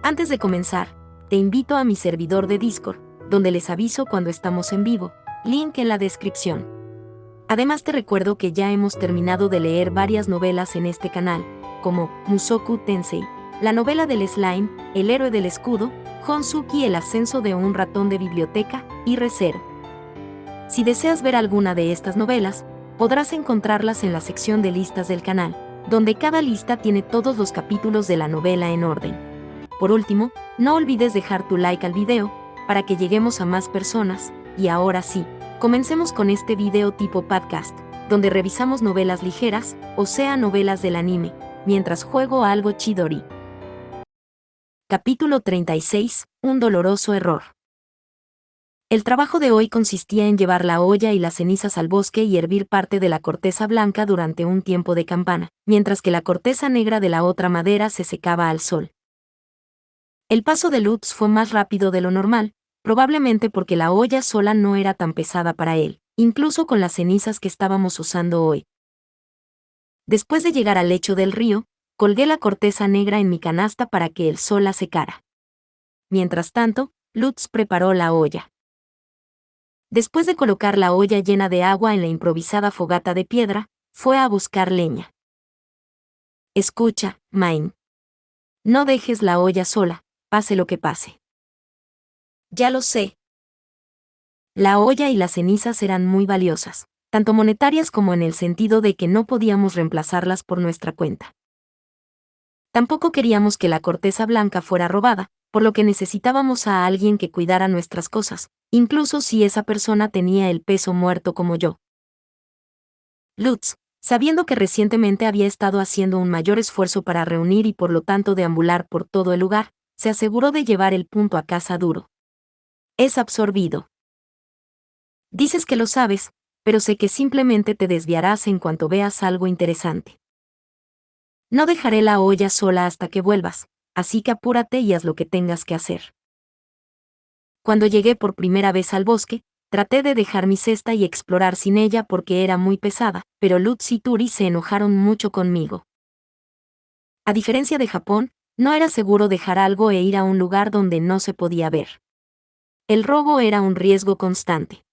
Antes de comenzar, te invito a mi servidor de Discord, donde les aviso cuando estamos en vivo, link en la descripción. Además te recuerdo que ya hemos terminado de leer varias novelas en este canal, como Mushoku Tensei, la novela del slime, El héroe del escudo, Honsuki, el ascenso de un ratón de biblioteca, y Re:Zero. Si deseas ver alguna de estas novelas, podrás encontrarlas en la sección de listas del canal, donde cada lista tiene todos los capítulos de la novela en orden. Por último, no olvides dejar tu like al video, para que lleguemos a más personas, y ahora sí, comencemos con este video tipo podcast, donde revisamos novelas ligeras, o sea novelas del anime, mientras juego a algo chidori. Capítulo 36, un doloroso error. El trabajo de hoy consistía en llevar la olla y las cenizas al bosque y hervir parte de la corteza blanca durante un tiempo de campana, mientras que la corteza negra de la otra madera se secaba al sol. El paso de Lutz fue más rápido de lo normal, probablemente porque la olla sola no era tan pesada para él, incluso con las cenizas que estábamos usando hoy. Después de llegar al lecho del río, colgué la corteza negra en mi canasta para que el sol la secara. Mientras tanto, Lutz preparó la olla. Después de colocar la olla llena de agua en la improvisada fogata de piedra, fue a buscar leña. Escucha, Main. No dejes la olla sola, pase lo que pase. Ya lo sé. La olla y las cenizas eran muy valiosas, tanto monetarias como en el sentido de que no podíamos reemplazarlas por nuestra cuenta. Tampoco queríamos que la corteza blanca fuera robada, por lo que necesitábamos a alguien que cuidara nuestras cosas, incluso si esa persona tenía el peso muerto como yo. Lutz, sabiendo que recientemente había estado haciendo un mayor esfuerzo para reunir y por lo tanto deambular por todo el lugar, se aseguró de llevar el punto a casa duro. Es absorbido. Dices que lo sabes, pero sé que simplemente te desviarás en cuanto veas algo interesante. No dejaré la olla sola hasta que vuelvas, así que apúrate y haz lo que tengas que hacer. Cuando llegué por primera vez al bosque, traté de dejar mi cesta y explorar sin ella porque era muy pesada, pero Lutz y Turi se enojaron mucho conmigo. A diferencia de Japón, no era seguro dejar algo e ir a un lugar donde no se podía ver. El robo era un riesgo constante.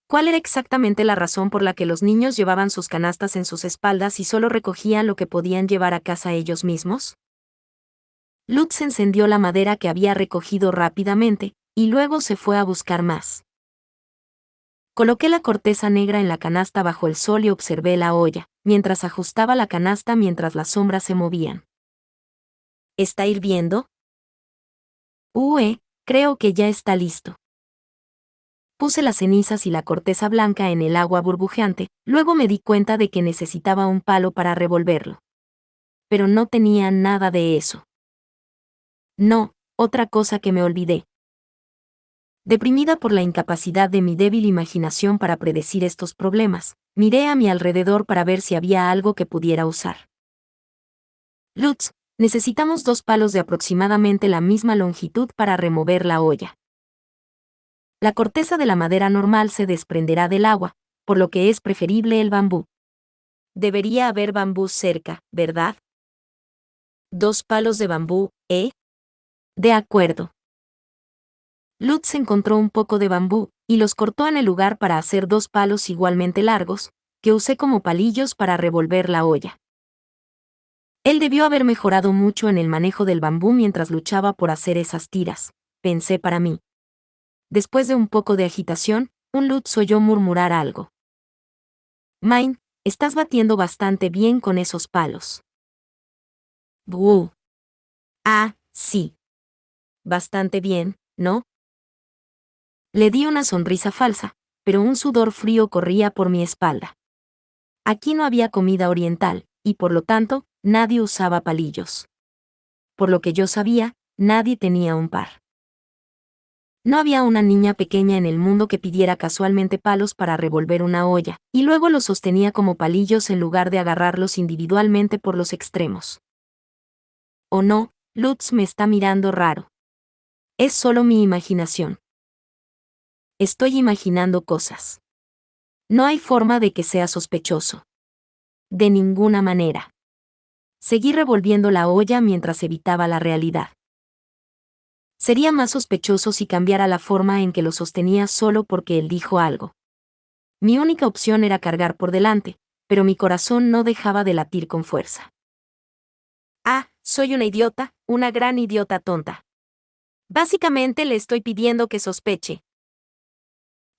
¿Cuál era exactamente la razón por la que los niños llevaban sus canastas en sus espaldas y solo recogían lo que podían llevar a casa ellos mismos? Lutz encendió la madera que había recogido rápidamente, y luego se fue a buscar más. Coloqué la corteza negra en la canasta bajo el sol y observé la olla, mientras ajustaba la canasta mientras las sombras se movían. ¿Está hirviendo? Creo que ya está listo. Puse las cenizas y la corteza blanca en el agua burbujeante, luego me di cuenta de que necesitaba un palo para revolverlo. Pero no tenía nada de eso. No, otra cosa que me olvidé. Deprimida por la incapacidad de mi débil imaginación para predecir estos problemas, miré a mi alrededor para ver si había algo que pudiera usar. Lutz, necesitamos 2 palos de aproximadamente la misma longitud para remover la olla. La corteza de la madera normal se desprenderá del agua, por lo que es preferible el bambú. Debería haber bambú cerca, ¿verdad? 2 palos de bambú, ¿eh? De acuerdo. Lutz encontró un poco de bambú, y los cortó en el lugar para hacer 2 palos igualmente largos, que usé como palillos para revolver la olla. Él debió haber mejorado mucho en el manejo del bambú mientras luchaba por hacer esas tiras, pensé para mí. Después de un poco de agitación, un Lutz oyó murmurar algo. Main, estás batiendo bastante bien con esos palos. Buh. Ah, sí. Bastante bien, ¿no? Le di una sonrisa falsa, pero un sudor frío corría por mi espalda. Aquí no había comida oriental, y por lo tanto, nadie usaba palillos. Por lo que yo sabía, nadie tenía un par. No había una niña pequeña en el mundo que pidiera casualmente palos para revolver una olla, y luego los sostenía como palillos en lugar de agarrarlos individualmente por los extremos. ¿O no? Lutz me está mirando raro. Es solo mi imaginación. Estoy imaginando cosas. No hay forma de que sea sospechoso. De ninguna manera. Seguí revolviendo la olla mientras evitaba la realidad. Sería más sospechoso si cambiara la forma en que lo sostenía solo porque él dijo algo. Mi única opción era cargar por delante, pero mi corazón no dejaba de latir con fuerza. Ah, soy una idiota, una gran idiota tonta. Básicamente le estoy pidiendo que sospeche.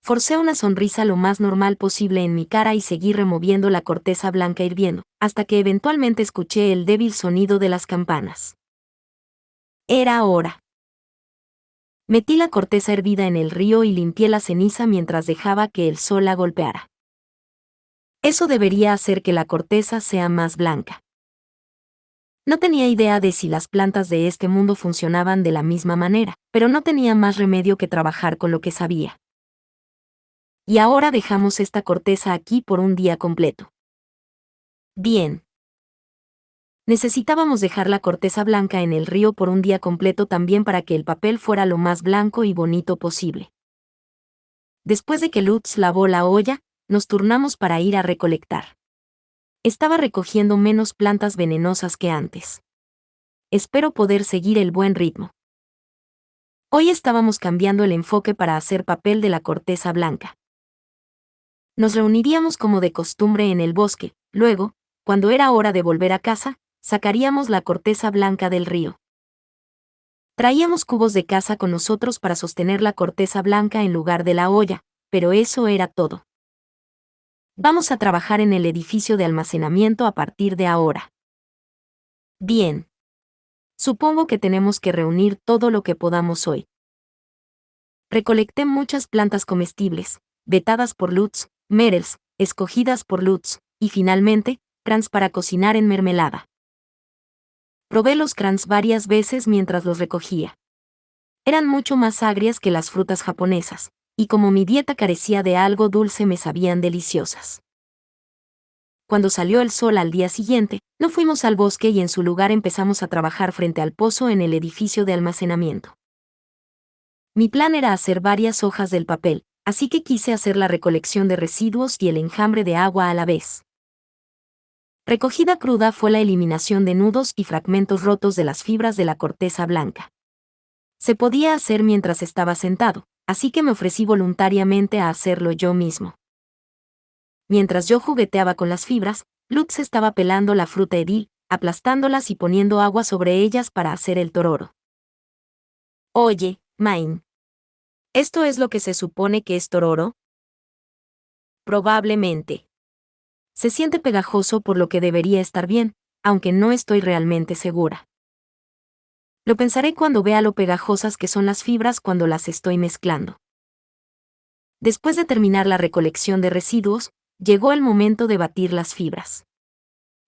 Forcé una sonrisa lo más normal posible en mi cara y seguí removiendo la corteza blanca hirviendo, hasta que eventualmente escuché el débil sonido de las campanas. Era hora. Metí la corteza hervida en el río y limpié la ceniza mientras dejaba que el sol la golpeara. Eso debería hacer que la corteza sea más blanca. No tenía idea de si las plantas de este mundo funcionaban de la misma manera, pero no tenía más remedio que trabajar con lo que sabía. Y ahora dejamos esta corteza aquí por un día completo. Bien. Necesitábamos dejar la corteza blanca en el río por un día completo también para que el papel fuera lo más blanco y bonito posible. Después de que Lutz lavó la olla, nos turnamos para ir a recolectar. Estaba recogiendo menos plantas venenosas que antes. Espero poder seguir el buen ritmo. Hoy estábamos cambiando el enfoque para hacer papel de la corteza blanca. Nos reuniríamos como de costumbre en el bosque, luego, cuando era hora de volver a casa, sacaríamos la corteza blanca del río. Traíamos cubos de casa con nosotros para sostener la corteza blanca en lugar de la olla, pero eso era todo. Vamos a trabajar en el edificio de almacenamiento a partir de ahora. Bien. Supongo que tenemos que reunir todo lo que podamos hoy. Recolecté muchas plantas comestibles, vetadas por Lutz, merels, escogidas por Lutz, y finalmente, crans para cocinar en mermelada. Probé los crans varias veces mientras los recogía. Eran mucho más agrias que las frutas japonesas, y como mi dieta carecía de algo dulce me sabían deliciosas. Cuando salió el sol al día siguiente, no fuimos al bosque y en su lugar empezamos a trabajar frente al pozo en el edificio de almacenamiento. Mi plan era hacer varias hojas del papel, así que quise hacer la recolección de residuos y el enjambre de agua a la vez. Recogida cruda fue la eliminación de nudos y fragmentos rotos de las fibras de la corteza blanca. Se podía hacer mientras estaba sentado, así que me ofrecí voluntariamente a hacerlo yo mismo. Mientras yo jugueteaba con las fibras, Lutz estaba pelando la fruta edil, aplastándolas y poniendo agua sobre ellas para hacer el tororo. Oye, Main. ¿Esto es lo que se supone que es tororo? Probablemente. Se siente pegajoso por lo que debería estar bien, aunque no estoy realmente segura. Lo pensaré cuando vea lo pegajosas que son las fibras cuando las estoy mezclando. Después de terminar la recolección de residuos, llegó el momento de batir las fibras.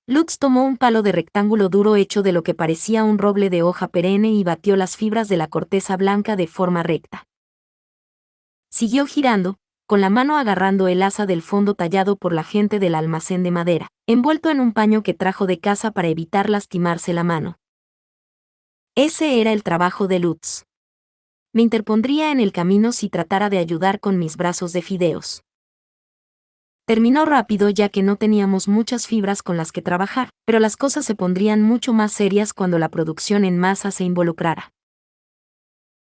Lutz tomó un palo de rectángulo duro hecho de lo que parecía un roble de hoja perenne y batió las fibras de la corteza blanca de forma recta. Siguió girando, con la mano agarrando el asa del fondo tallado por la gente del almacén de madera, envuelto en un paño que trajo de casa para evitar lastimarse la mano. Ese era el trabajo de Lutz. Me interpondría en el camino si tratara de ayudar con mis brazos de fideos. Terminó rápido ya que no teníamos muchas fibras con las que trabajar, pero las cosas se pondrían mucho más serias cuando la producción en masa se involucrara.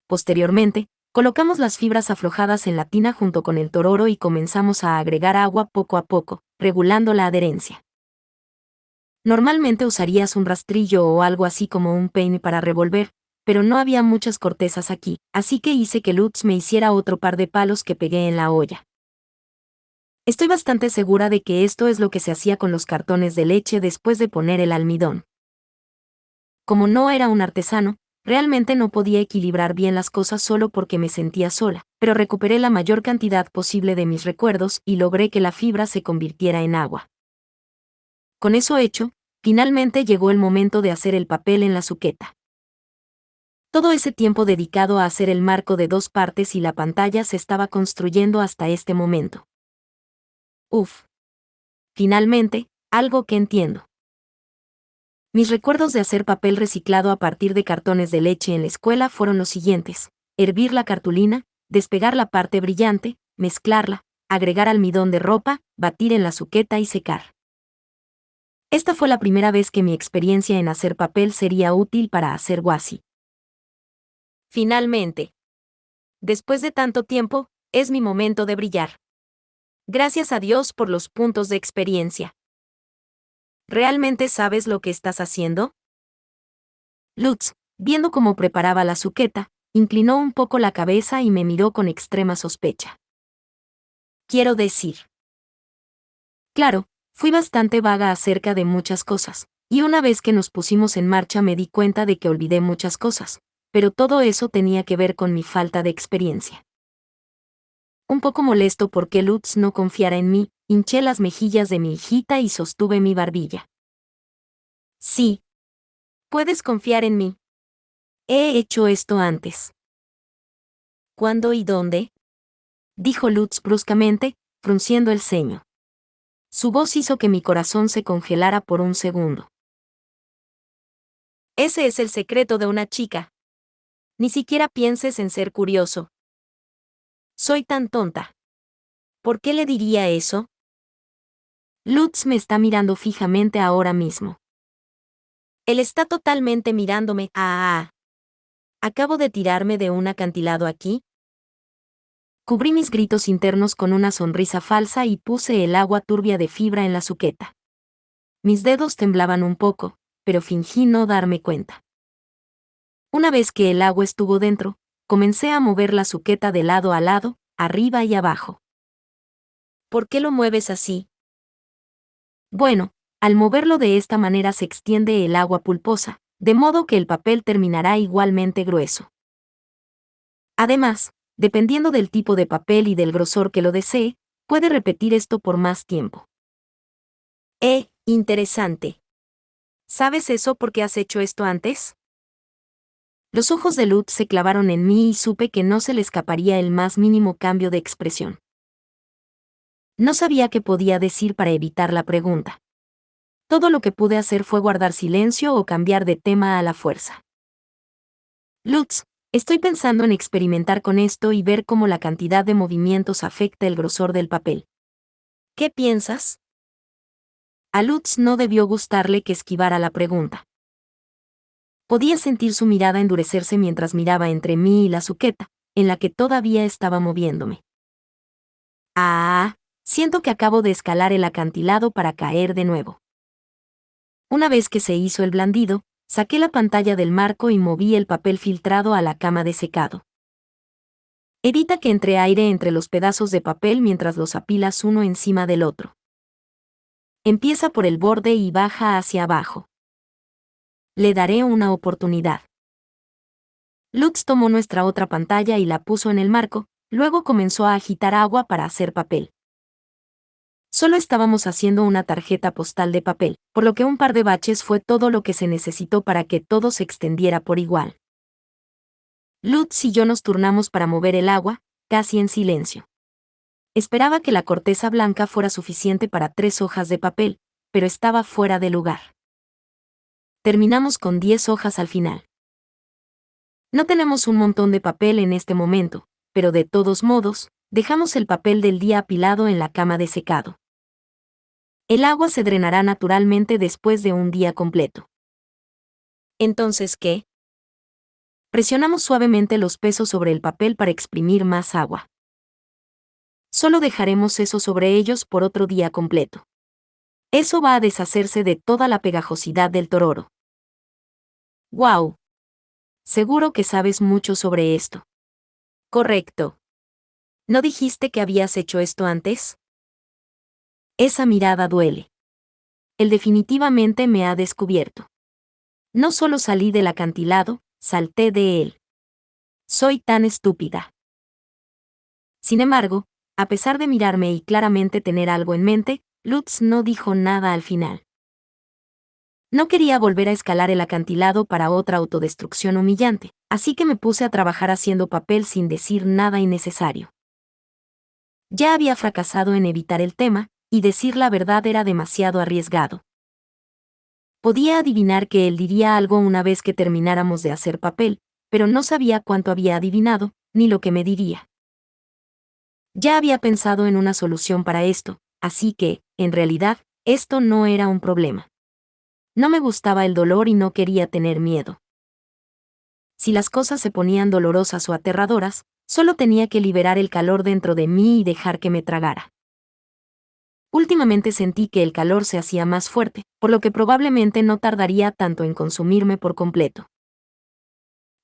Posteriormente, colocamos las fibras aflojadas en la tina junto con el tororo y comenzamos a agregar agua poco a poco, regulando la adherencia. Normalmente usarías un rastrillo o algo así como un peine para revolver, pero no había muchas cortezas aquí, así que hice que Lutz me hiciera otro par de palos que pegué en la olla. Estoy bastante segura de que esto es lo que se hacía con los cartones de leche después de poner el almidón. Como no era un artesano, realmente no podía equilibrar bien las cosas solo porque me sentía sola, pero recuperé la mayor cantidad posible de mis recuerdos y logré que la fibra se convirtiera en agua. Con eso hecho, finalmente llegó el momento de hacer el papel en la suqueta. Todo ese tiempo dedicado a hacer el marco de 2 partes y la pantalla se estaba construyendo hasta este momento. Uf. Finalmente, algo que entiendo. Mis recuerdos de hacer papel reciclado a partir de cartones de leche en la escuela fueron los siguientes: hervir la cartulina, despegar la parte brillante, mezclarla, agregar almidón de ropa, batir en la suqueta y secar. Esta fue la primera vez que mi experiencia en hacer papel sería útil para hacer washi. Finalmente, después de tanto tiempo, es mi momento de brillar. Gracias a Dios por los puntos de experiencia. ¿Realmente sabes lo que estás haciendo? Lutz, viendo cómo preparaba la suqueta, inclinó un poco la cabeza y me miró con extrema sospecha. Quiero decir. Claro, fui bastante vaga acerca de muchas cosas, y una vez que nos pusimos en marcha me di cuenta de que olvidé muchas cosas, pero todo eso tenía que ver con mi falta de experiencia. Un poco molesto porque Lutz no confiara en mí, hinché las mejillas de mi hijita y sostuve mi barbilla. Sí. Puedes confiar en mí. He hecho esto antes. ¿Cuándo y dónde? Dijo Lutz bruscamente, frunciendo el ceño. Su voz hizo que mi corazón se congelara por un segundo. Ese es el secreto de una chica. Ni siquiera pienses en ser curioso. Soy tan tonta. ¿Por qué le diría eso? Lutz me está mirando fijamente ahora mismo. Él está totalmente mirándome. ¿Acabo de tirarme de un acantilado aquí? Cubrí mis gritos internos con una sonrisa falsa y puse el agua turbia de fibra en la suqueta. Mis dedos temblaban un poco, pero fingí no darme cuenta. Una vez que el agua estuvo dentro, comencé a mover la suqueta de lado a lado, arriba y abajo. ¿Por qué lo mueves así? Bueno, al moverlo de esta manera se extiende el agua pulposa, de modo que el papel terminará igualmente grueso. Además, dependiendo del tipo de papel y del grosor que lo desee, puede repetir esto por más tiempo. Interesante. ¿Sabes eso porque has hecho esto antes? Los ojos de Lutz se clavaron en mí y supe que no se le escaparía el más mínimo cambio de expresión. No sabía qué podía decir para evitar la pregunta. Todo lo que pude hacer fue guardar silencio o cambiar de tema a la fuerza. Lutz, estoy pensando en experimentar con esto y ver cómo la cantidad de movimientos afecta el grosor del papel. ¿Qué piensas? A Lutz no debió gustarle que esquivara la pregunta. Podía sentir su mirada endurecerse mientras miraba entre mí y la suqueta, en la que todavía estaba moviéndome. Siento que acabo de escalar el acantilado para caer de nuevo. Una vez que se hizo el blandido, saqué la pantalla del marco y moví el papel filtrado a la cama de secado. Evita que entre aire entre los pedazos de papel mientras los apilas uno encima del otro. Empieza por el borde y baja hacia abajo. Le daré una oportunidad. Lutz tomó nuestra otra pantalla y la puso en el marco, luego comenzó a agitar agua para hacer papel. Solo estábamos haciendo una tarjeta postal de papel, por lo que un par de baches fue todo lo que se necesitó para que todo se extendiera por igual. Lutz y yo nos turnamos para mover el agua, casi en silencio. Esperaba que la corteza blanca fuera suficiente para 3 hojas de papel, pero estaba fuera de lugar. Terminamos con 10 hojas al final. No tenemos un montón de papel en este momento, pero de todos modos, dejamos el papel del día apilado en la cama de secado. El agua se drenará naturalmente después de un día completo. ¿Entonces qué? Presionamos suavemente los pesos sobre el papel para exprimir más agua. Solo dejaremos eso sobre ellos por otro día completo. Eso va a deshacerse de toda la pegajosidad del tororo. ¡Guau! Seguro que sabes mucho sobre esto. Correcto. ¿No dijiste que habías hecho esto antes? Esa mirada duele. Él definitivamente me ha descubierto. No solo salí del acantilado, salté de él. Soy tan estúpida. Sin embargo, a pesar de mirarme y claramente tener algo en mente, Lutz no dijo nada al final. No quería volver a escalar el acantilado para otra autodestrucción humillante, así que me puse a trabajar haciendo papel sin decir nada innecesario. Ya había fracasado en evitar el tema, y decir la verdad era demasiado arriesgado. Podía adivinar que él diría algo una vez que termináramos de hacer papel, pero no sabía cuánto había adivinado, ni lo que me diría. Ya había pensado en una solución para esto, así que, en realidad, esto no era un problema. No me gustaba el dolor y no quería tener miedo. Si las cosas se ponían dolorosas o aterradoras, solo tenía que liberar el calor dentro de mí y dejar que me tragara. Últimamente sentí que el calor se hacía más fuerte, por lo que probablemente no tardaría tanto en consumirme por completo.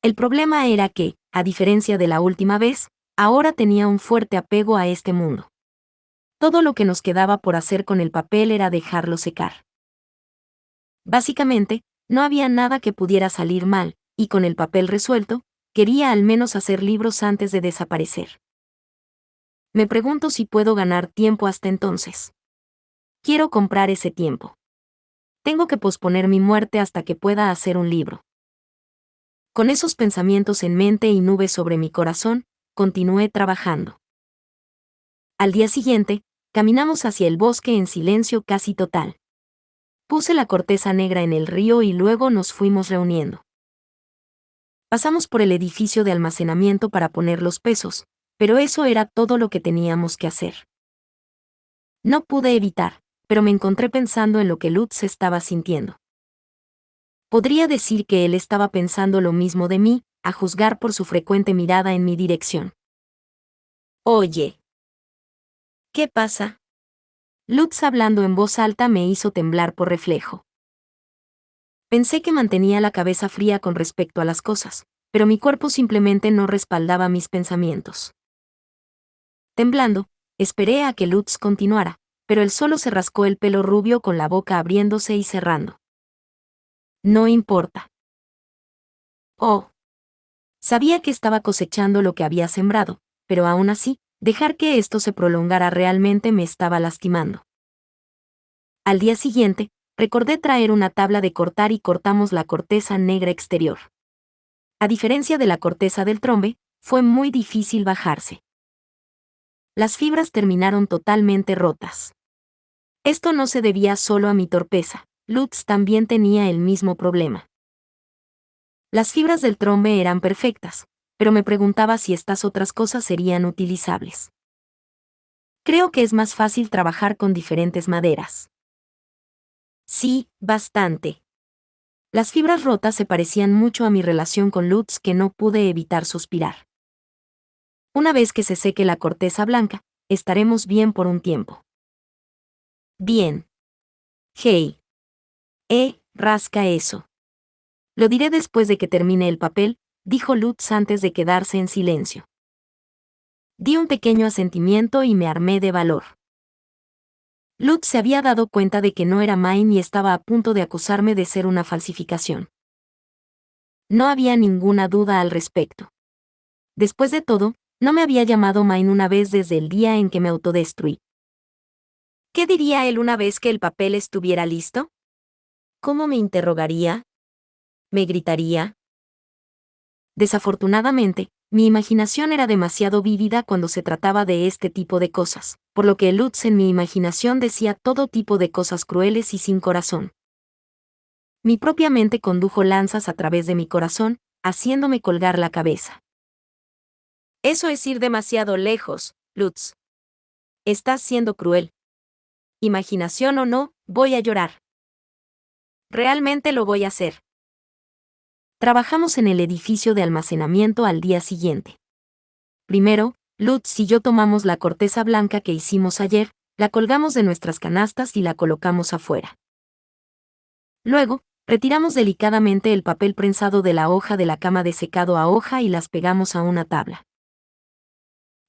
El problema era que, a diferencia de la última vez, ahora tenía un fuerte apego a este mundo. Todo lo que nos quedaba por hacer con el papel era dejarlo secar. Básicamente, no había nada que pudiera salir mal, y con el papel resuelto, quería al menos hacer libros antes de desaparecer. Me pregunto si puedo ganar tiempo hasta entonces. Quiero comprar ese tiempo. Tengo que posponer mi muerte hasta que pueda hacer un libro. Con esos pensamientos en mente y nubes sobre mi corazón, continué trabajando. Al día siguiente, caminamos hacia el bosque en silencio casi total. Puse la corteza negra en el río y luego nos fuimos reuniendo. Pasamos por el edificio de almacenamiento para poner los pesos, pero eso era todo lo que teníamos que hacer. No pude evitar, pero me encontré pensando en lo que Lutz estaba sintiendo. Podría decir que él estaba pensando lo mismo de mí, a juzgar por su frecuente mirada en mi dirección. Oye. ¿Qué pasa? Lutz hablando en voz alta me hizo temblar por reflejo. Pensé que mantenía la cabeza fría con respecto a las cosas, pero mi cuerpo simplemente no respaldaba mis pensamientos. Temblando, esperé a que Lutz continuara, pero él solo se rascó el pelo rubio con la boca abriéndose y cerrando. No importa. Oh. Sabía que estaba cosechando lo que había sembrado, pero aún así, dejar que esto se prolongara realmente me estaba lastimando. Al día siguiente, recordé traer una tabla de cortar y cortamos la corteza negra exterior. A diferencia de la corteza del trombe, fue muy difícil bajarse. Las fibras terminaron totalmente rotas. Esto no se debía solo a mi torpeza, Lutz también tenía el mismo problema. Las fibras del trombe eran perfectas, pero me preguntaba si estas otras cosas serían utilizables. Creo que es más fácil trabajar con diferentes maderas. Sí, bastante. Las fibras rotas se parecían mucho a mi relación con Lutz que no pude evitar suspirar. Una vez que se seque la corteza blanca, estaremos bien por un tiempo. Bien. Hey. Rasca eso. Lo diré después de que termine el papel, dijo Lutz antes de quedarse en silencio. Di un pequeño asentimiento y me armé de valor. Lutz se había dado cuenta de que no era Mine y estaba a punto de acusarme de ser una falsificación. No había ninguna duda al respecto. Después de todo, no me había llamado Mine una vez desde el día en que me autodestruí. ¿Qué diría él una vez que el papel estuviera listo? ¿Cómo me interrogaría? ¿Me gritaría? Desafortunadamente, mi imaginación era demasiado vívida cuando se trataba de este tipo de cosas, por lo que Lutz en mi imaginación decía todo tipo de cosas crueles y sin corazón. Mi propia mente condujo lanzas a través de mi corazón, haciéndome colgar la cabeza. Eso es ir demasiado lejos, Lutz. Estás siendo cruel. Imaginación o no, voy a llorar. Realmente lo voy a hacer. Trabajamos en el edificio de almacenamiento al día siguiente. Primero, Lutz y yo tomamos la corteza blanca que hicimos ayer, la colgamos de nuestras canastas y la colocamos afuera. Luego, retiramos delicadamente el papel prensado de la hoja de la cama de secado a hoja y las pegamos a una tabla.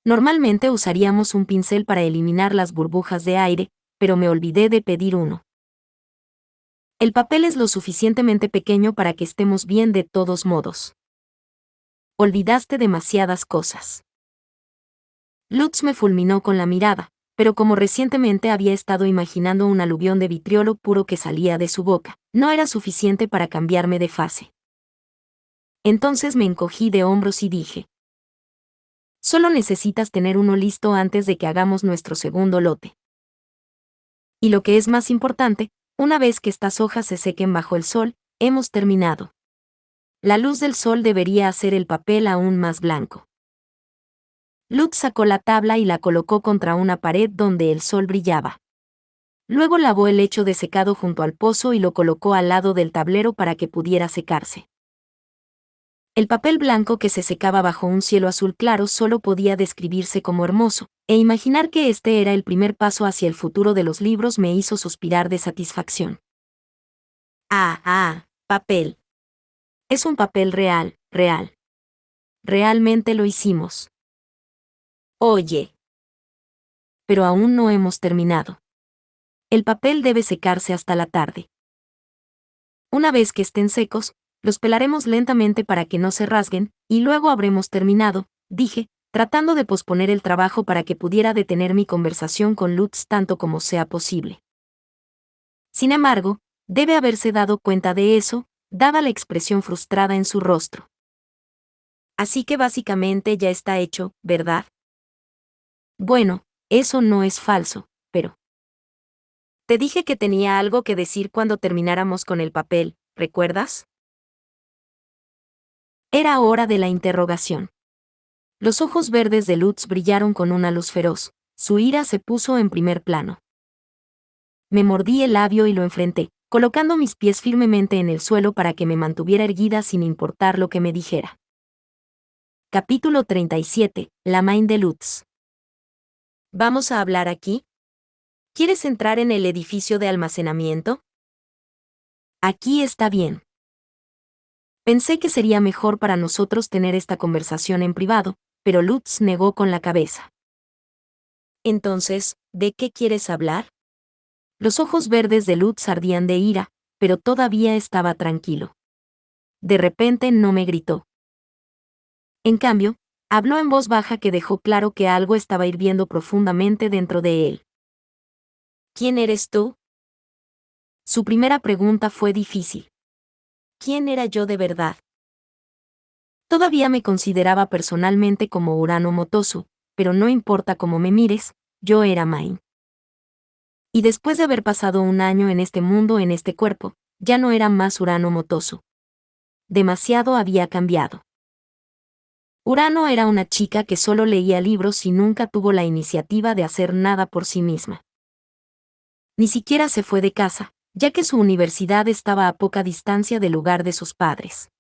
Normalmente usaríamos un pincel para eliminar las burbujas de aire, pero me olvidé de pedir uno. El papel es lo suficientemente pequeño para que estemos bien de todos modos. Olvidaste demasiadas cosas. Lutz me fulminó con la mirada, pero como recientemente había estado imaginando un aluvión de vitriolo puro que salía de su boca, no era suficiente para cambiarme de fase. Entonces me encogí de hombros y dije: solo necesitas tener uno listo antes de que hagamos nuestro segundo lote. Y lo que es más importante, una vez que estas hojas se sequen bajo el sol, hemos terminado. La luz del sol debería hacer el papel aún más blanco. Lutz sacó la tabla y la colocó contra una pared donde el sol brillaba. Luego lavó el lecho de secado junto al pozo y lo colocó al lado del tablero para que pudiera secarse. El papel blanco que se secaba bajo un cielo azul claro solo podía describirse como hermoso, e imaginar que este era el primer paso hacia el futuro de los libros me hizo suspirar de satisfacción. Papel. Es un papel real, real. Realmente lo hicimos. Oye. Pero aún no hemos terminado. El papel debe secarse hasta la tarde. Una vez que estén secos, los pelaremos lentamente para que no se rasguen, y luego habremos terminado, dije, tratando de posponer el trabajo para que pudiera detener mi conversación con Lutz tanto como sea posible. Sin embargo, debe haberse dado cuenta de eso, dada la expresión frustrada en su rostro. Así que básicamente ya está hecho, ¿verdad? Bueno, eso no es falso, pero... Te dije que tenía algo que decir cuando termináramos con el papel, ¿recuerdas? Era hora de la interrogación. Los ojos verdes de Lutz brillaron con una luz feroz, su ira se puso en primer plano. Me mordí el labio y lo enfrenté, colocando mis pies firmemente en el suelo para que me mantuviera erguida sin importar lo que me dijera. Capítulo 37. La Main de Lutz. ¿Vamos a hablar aquí? ¿Quieres entrar en el edificio de almacenamiento? Aquí está bien. Pensé que sería mejor para nosotros tener esta conversación en privado, pero Lutz negó con la cabeza. Entonces, ¿de qué quieres hablar? Los ojos verdes de Lutz ardían de ira, pero todavía estaba tranquilo. De repente no me gritó. En cambio, habló en voz baja que dejó claro que algo estaba hirviendo profundamente dentro de él. ¿Quién eres tú? Su primera pregunta fue difícil. ¿Quién era yo de verdad? Todavía me consideraba personalmente como Urano Motosu, pero no importa cómo me mires, yo era Main. Y después de haber pasado un año en este mundo, en este cuerpo, ya no era más Urano Motosu. Demasiado había cambiado. Urano era una chica que solo leía libros y nunca tuvo la iniciativa de hacer nada por sí misma. Ni siquiera se fue de casa, ya que su universidad estaba a poca distancia del lugar de sus padres.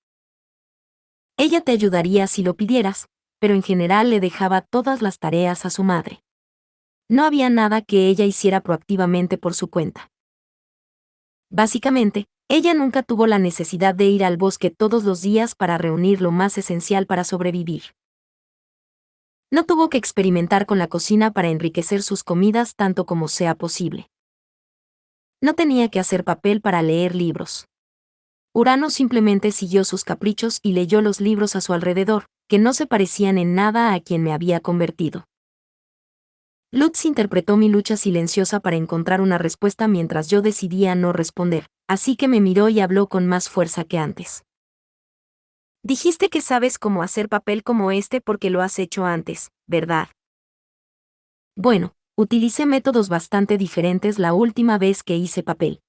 Ella te ayudaría si lo pidieras, pero en general le dejaba todas las tareas a su madre. No había nada que ella hiciera proactivamente por su cuenta. Básicamente, ella nunca tuvo la necesidad de ir al bosque todos los días para reunir lo más esencial para sobrevivir. No tuvo que experimentar con la cocina para enriquecer sus comidas tanto como sea posible. No tenía que hacer papel para leer libros. Urano simplemente siguió sus caprichos y leyó los libros a su alrededor, que no se parecían en nada a quien me había convertido. Lutz interpretó mi lucha silenciosa para encontrar una respuesta mientras yo decidía no responder, así que me miró y habló con más fuerza que antes. Dijiste que sabes cómo hacer papel como este porque lo has hecho antes, ¿verdad? Bueno, utilicé métodos bastante diferentes la última vez que hice papel.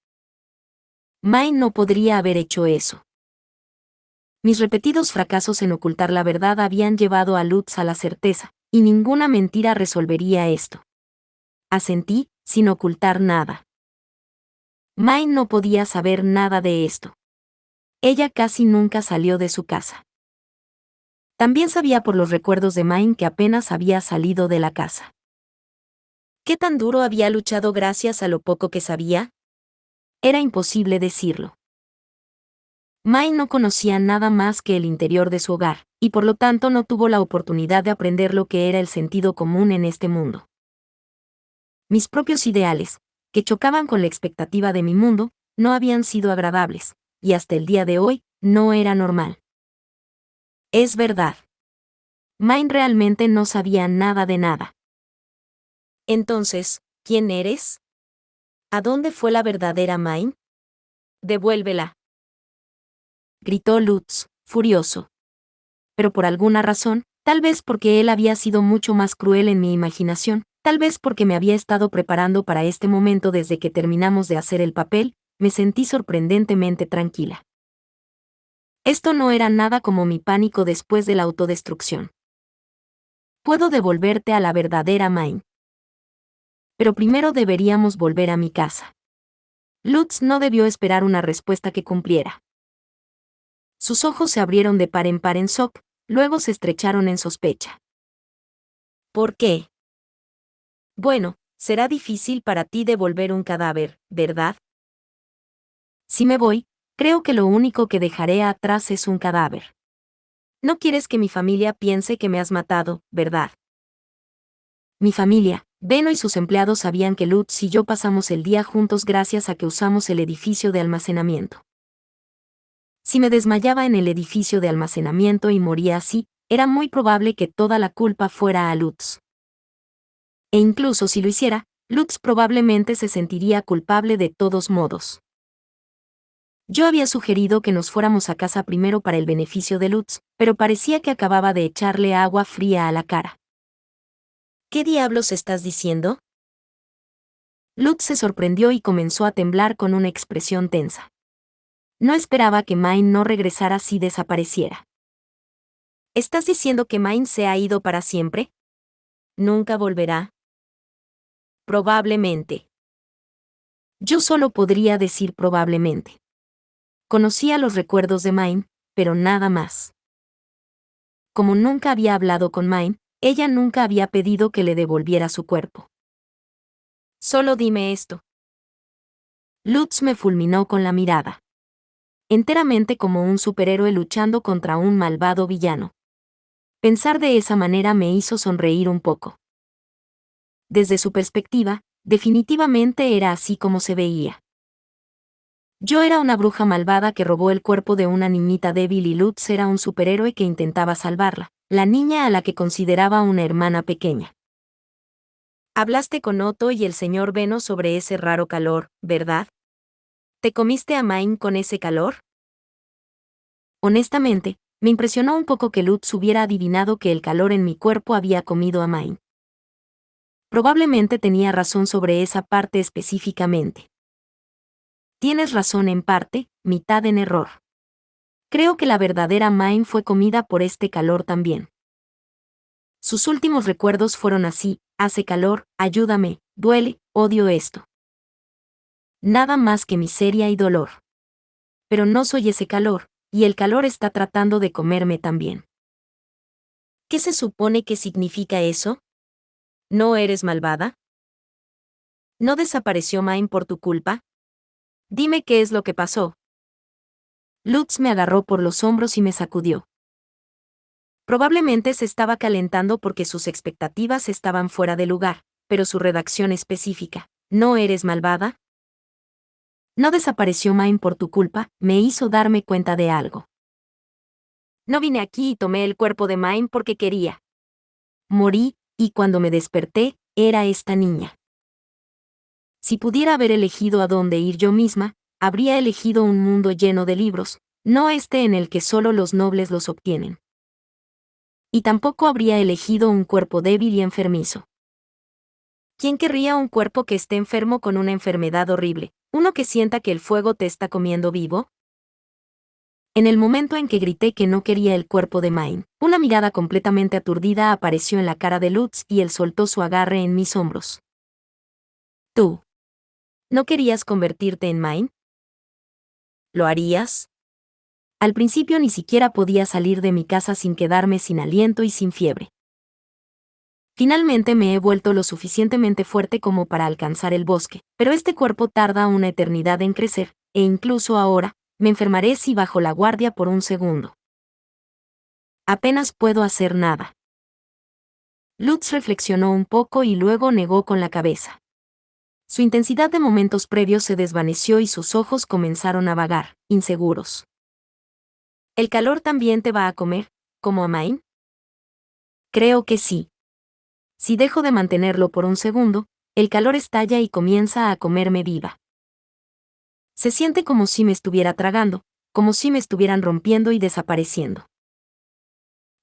Main no podría haber hecho eso. Mis repetidos fracasos en ocultar la verdad habían llevado a Lutz a la certeza, y ninguna mentira resolvería esto. Asentí, sin ocultar nada. Main no podía saber nada de esto. Ella casi nunca salió de su casa. También sabía por los recuerdos de Main que apenas había salido de la casa. ¿Qué tan duro había luchado gracias a lo poco que sabía? Era imposible decirlo. Mai no conocía nada más que el interior de su hogar, y por lo tanto no tuvo la oportunidad de aprender lo que era el sentido común en este mundo. Mis propios ideales, que chocaban con la expectativa de mi mundo, no habían sido agradables, y hasta el día de hoy, no era normal. Es verdad. Mai realmente no sabía nada de nada. Entonces, ¿quién eres? ¿A dónde fue la verdadera Mai? Devuélvela, gritó Lutz, furioso. Pero por alguna razón, tal vez porque él había sido mucho más cruel en mi imaginación, tal vez porque me había estado preparando para este momento desde que terminamos de hacer el papel, me sentí sorprendentemente tranquila. Esto no era nada como mi pánico después de la autodestrucción. Puedo devolverte a la verdadera Main. Pero primero deberíamos volver a mi casa. Lutz no debió esperar una respuesta que cumpliera. Sus ojos se abrieron de par en shock, luego se estrecharon en sospecha. ¿Por qué? Bueno, será difícil para ti devolver un cadáver, ¿verdad? Si me voy, creo que lo único que dejaré atrás es un cadáver. No quieres que mi familia piense que me has matado, ¿verdad? Mi familia, Beno y sus empleados sabían que Lutz y yo pasamos el día juntos gracias a que usamos el edificio de almacenamiento. Si me desmayaba en el edificio de almacenamiento y moría así, era muy probable que toda la culpa fuera a Lutz. E incluso si lo hiciera, Lutz probablemente se sentiría culpable de todos modos. Yo había sugerido que nos fuéramos a casa primero para el beneficio de Lutz, pero parecía que acababa de echarle agua fría a la cara. ¿Qué diablos estás diciendo? Lutz se sorprendió y comenzó a temblar con una expresión tensa. No esperaba que Mine no regresara si desapareciera. ¿Estás diciendo que Mine se ha ido para siempre? ¿Nunca volverá? Probablemente. Yo solo podría decir probablemente. Conocía los recuerdos de Mine, pero nada más. Como nunca había hablado con Mine, ella nunca había pedido que le devolviera su cuerpo. Solo dime esto. Lutz me fulminó con la mirada. Enteramente como un superhéroe luchando contra un malvado villano. Pensar de esa manera me hizo sonreír un poco. Desde su perspectiva, definitivamente era así como se veía. Yo era una bruja malvada que robó el cuerpo de una niñita débil y Lutz era un superhéroe que intentaba salvarla, la niña a la que consideraba una hermana pequeña. Hablaste con Otto y el señor Beno sobre ese raro calor, ¿verdad? ¿Te comiste a Mine con ese calor? Honestamente, me impresionó un poco que Lutz hubiera adivinado que el calor en mi cuerpo había comido a Mine. Probablemente tenía razón sobre esa parte específicamente. Tienes razón en parte, mitad en error. Creo que la verdadera Mine fue comida por este calor también. Sus últimos recuerdos fueron así: hace calor, ayúdame, duele, odio esto. Nada más que miseria y dolor. Pero no soy ese calor, y el calor está tratando de comerme también. ¿Qué se supone que significa eso? ¿No eres malvada? ¿No desapareció Mine por tu culpa? Dime qué es lo que pasó. Lutz me agarró por los hombros y me sacudió. Probablemente se estaba calentando porque sus expectativas estaban fuera de lugar, pero su redacción específica, ¿no eres malvada? No desapareció Mine por tu culpa, me hizo darme cuenta de algo. No vine aquí y tomé el cuerpo de Mine porque quería. Morí, y cuando me desperté, era esta niña. Si pudiera haber elegido a dónde ir yo misma, habría elegido un mundo lleno de libros, no este en el que solo los nobles los obtienen. Y tampoco habría elegido un cuerpo débil y enfermizo. ¿Quién querría un cuerpo que esté enfermo con una enfermedad horrible, uno que sienta que el fuego te está comiendo vivo? En el momento en que grité que no quería el cuerpo de Mine, una mirada completamente aturdida apareció en la cara de Lutz y él soltó su agarre en mis hombros. ¿Tú no querías convertirte en Mine? ¿Lo harías? Al principio ni siquiera podía salir de mi casa sin quedarme sin aliento y sin fiebre. Finalmente me he vuelto lo suficientemente fuerte como para alcanzar el bosque, pero este cuerpo tarda una eternidad en crecer, e incluso ahora, me enfermaré si bajo la guardia por un segundo. Apenas puedo hacer nada. Lutz reflexionó un poco y luego negó con la cabeza. Su intensidad de momentos previos se desvaneció y sus ojos comenzaron a vagar, inseguros. ¿El calor también te va a comer, como a Mine? Creo que sí. Si dejo de mantenerlo por un segundo, el calor estalla y comienza a comerme viva. Se siente como si me estuviera tragando, como si me estuvieran rompiendo y desapareciendo.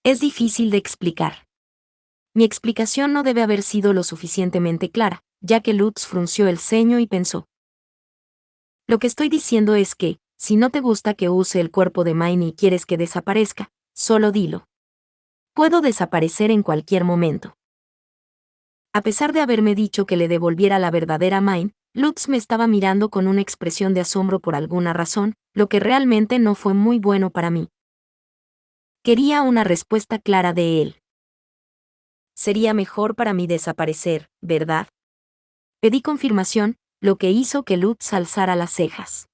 Es difícil de explicar. Mi explicación no debe haber sido lo suficientemente clara, ya que Lutz frunció el ceño y pensó. Lo que estoy diciendo es que, si no te gusta que use el cuerpo de Mine y quieres que desaparezca, solo dilo. Puedo desaparecer en cualquier momento. A pesar de haberme dicho que le devolviera la verdadera Mine, Lutz me estaba mirando con una expresión de asombro por alguna razón, lo que realmente no fue muy bueno para mí. Quería una respuesta clara de él. Sería mejor para mí desaparecer, ¿verdad? Pedí confirmación, lo que hizo que Lutz alzara las cejas.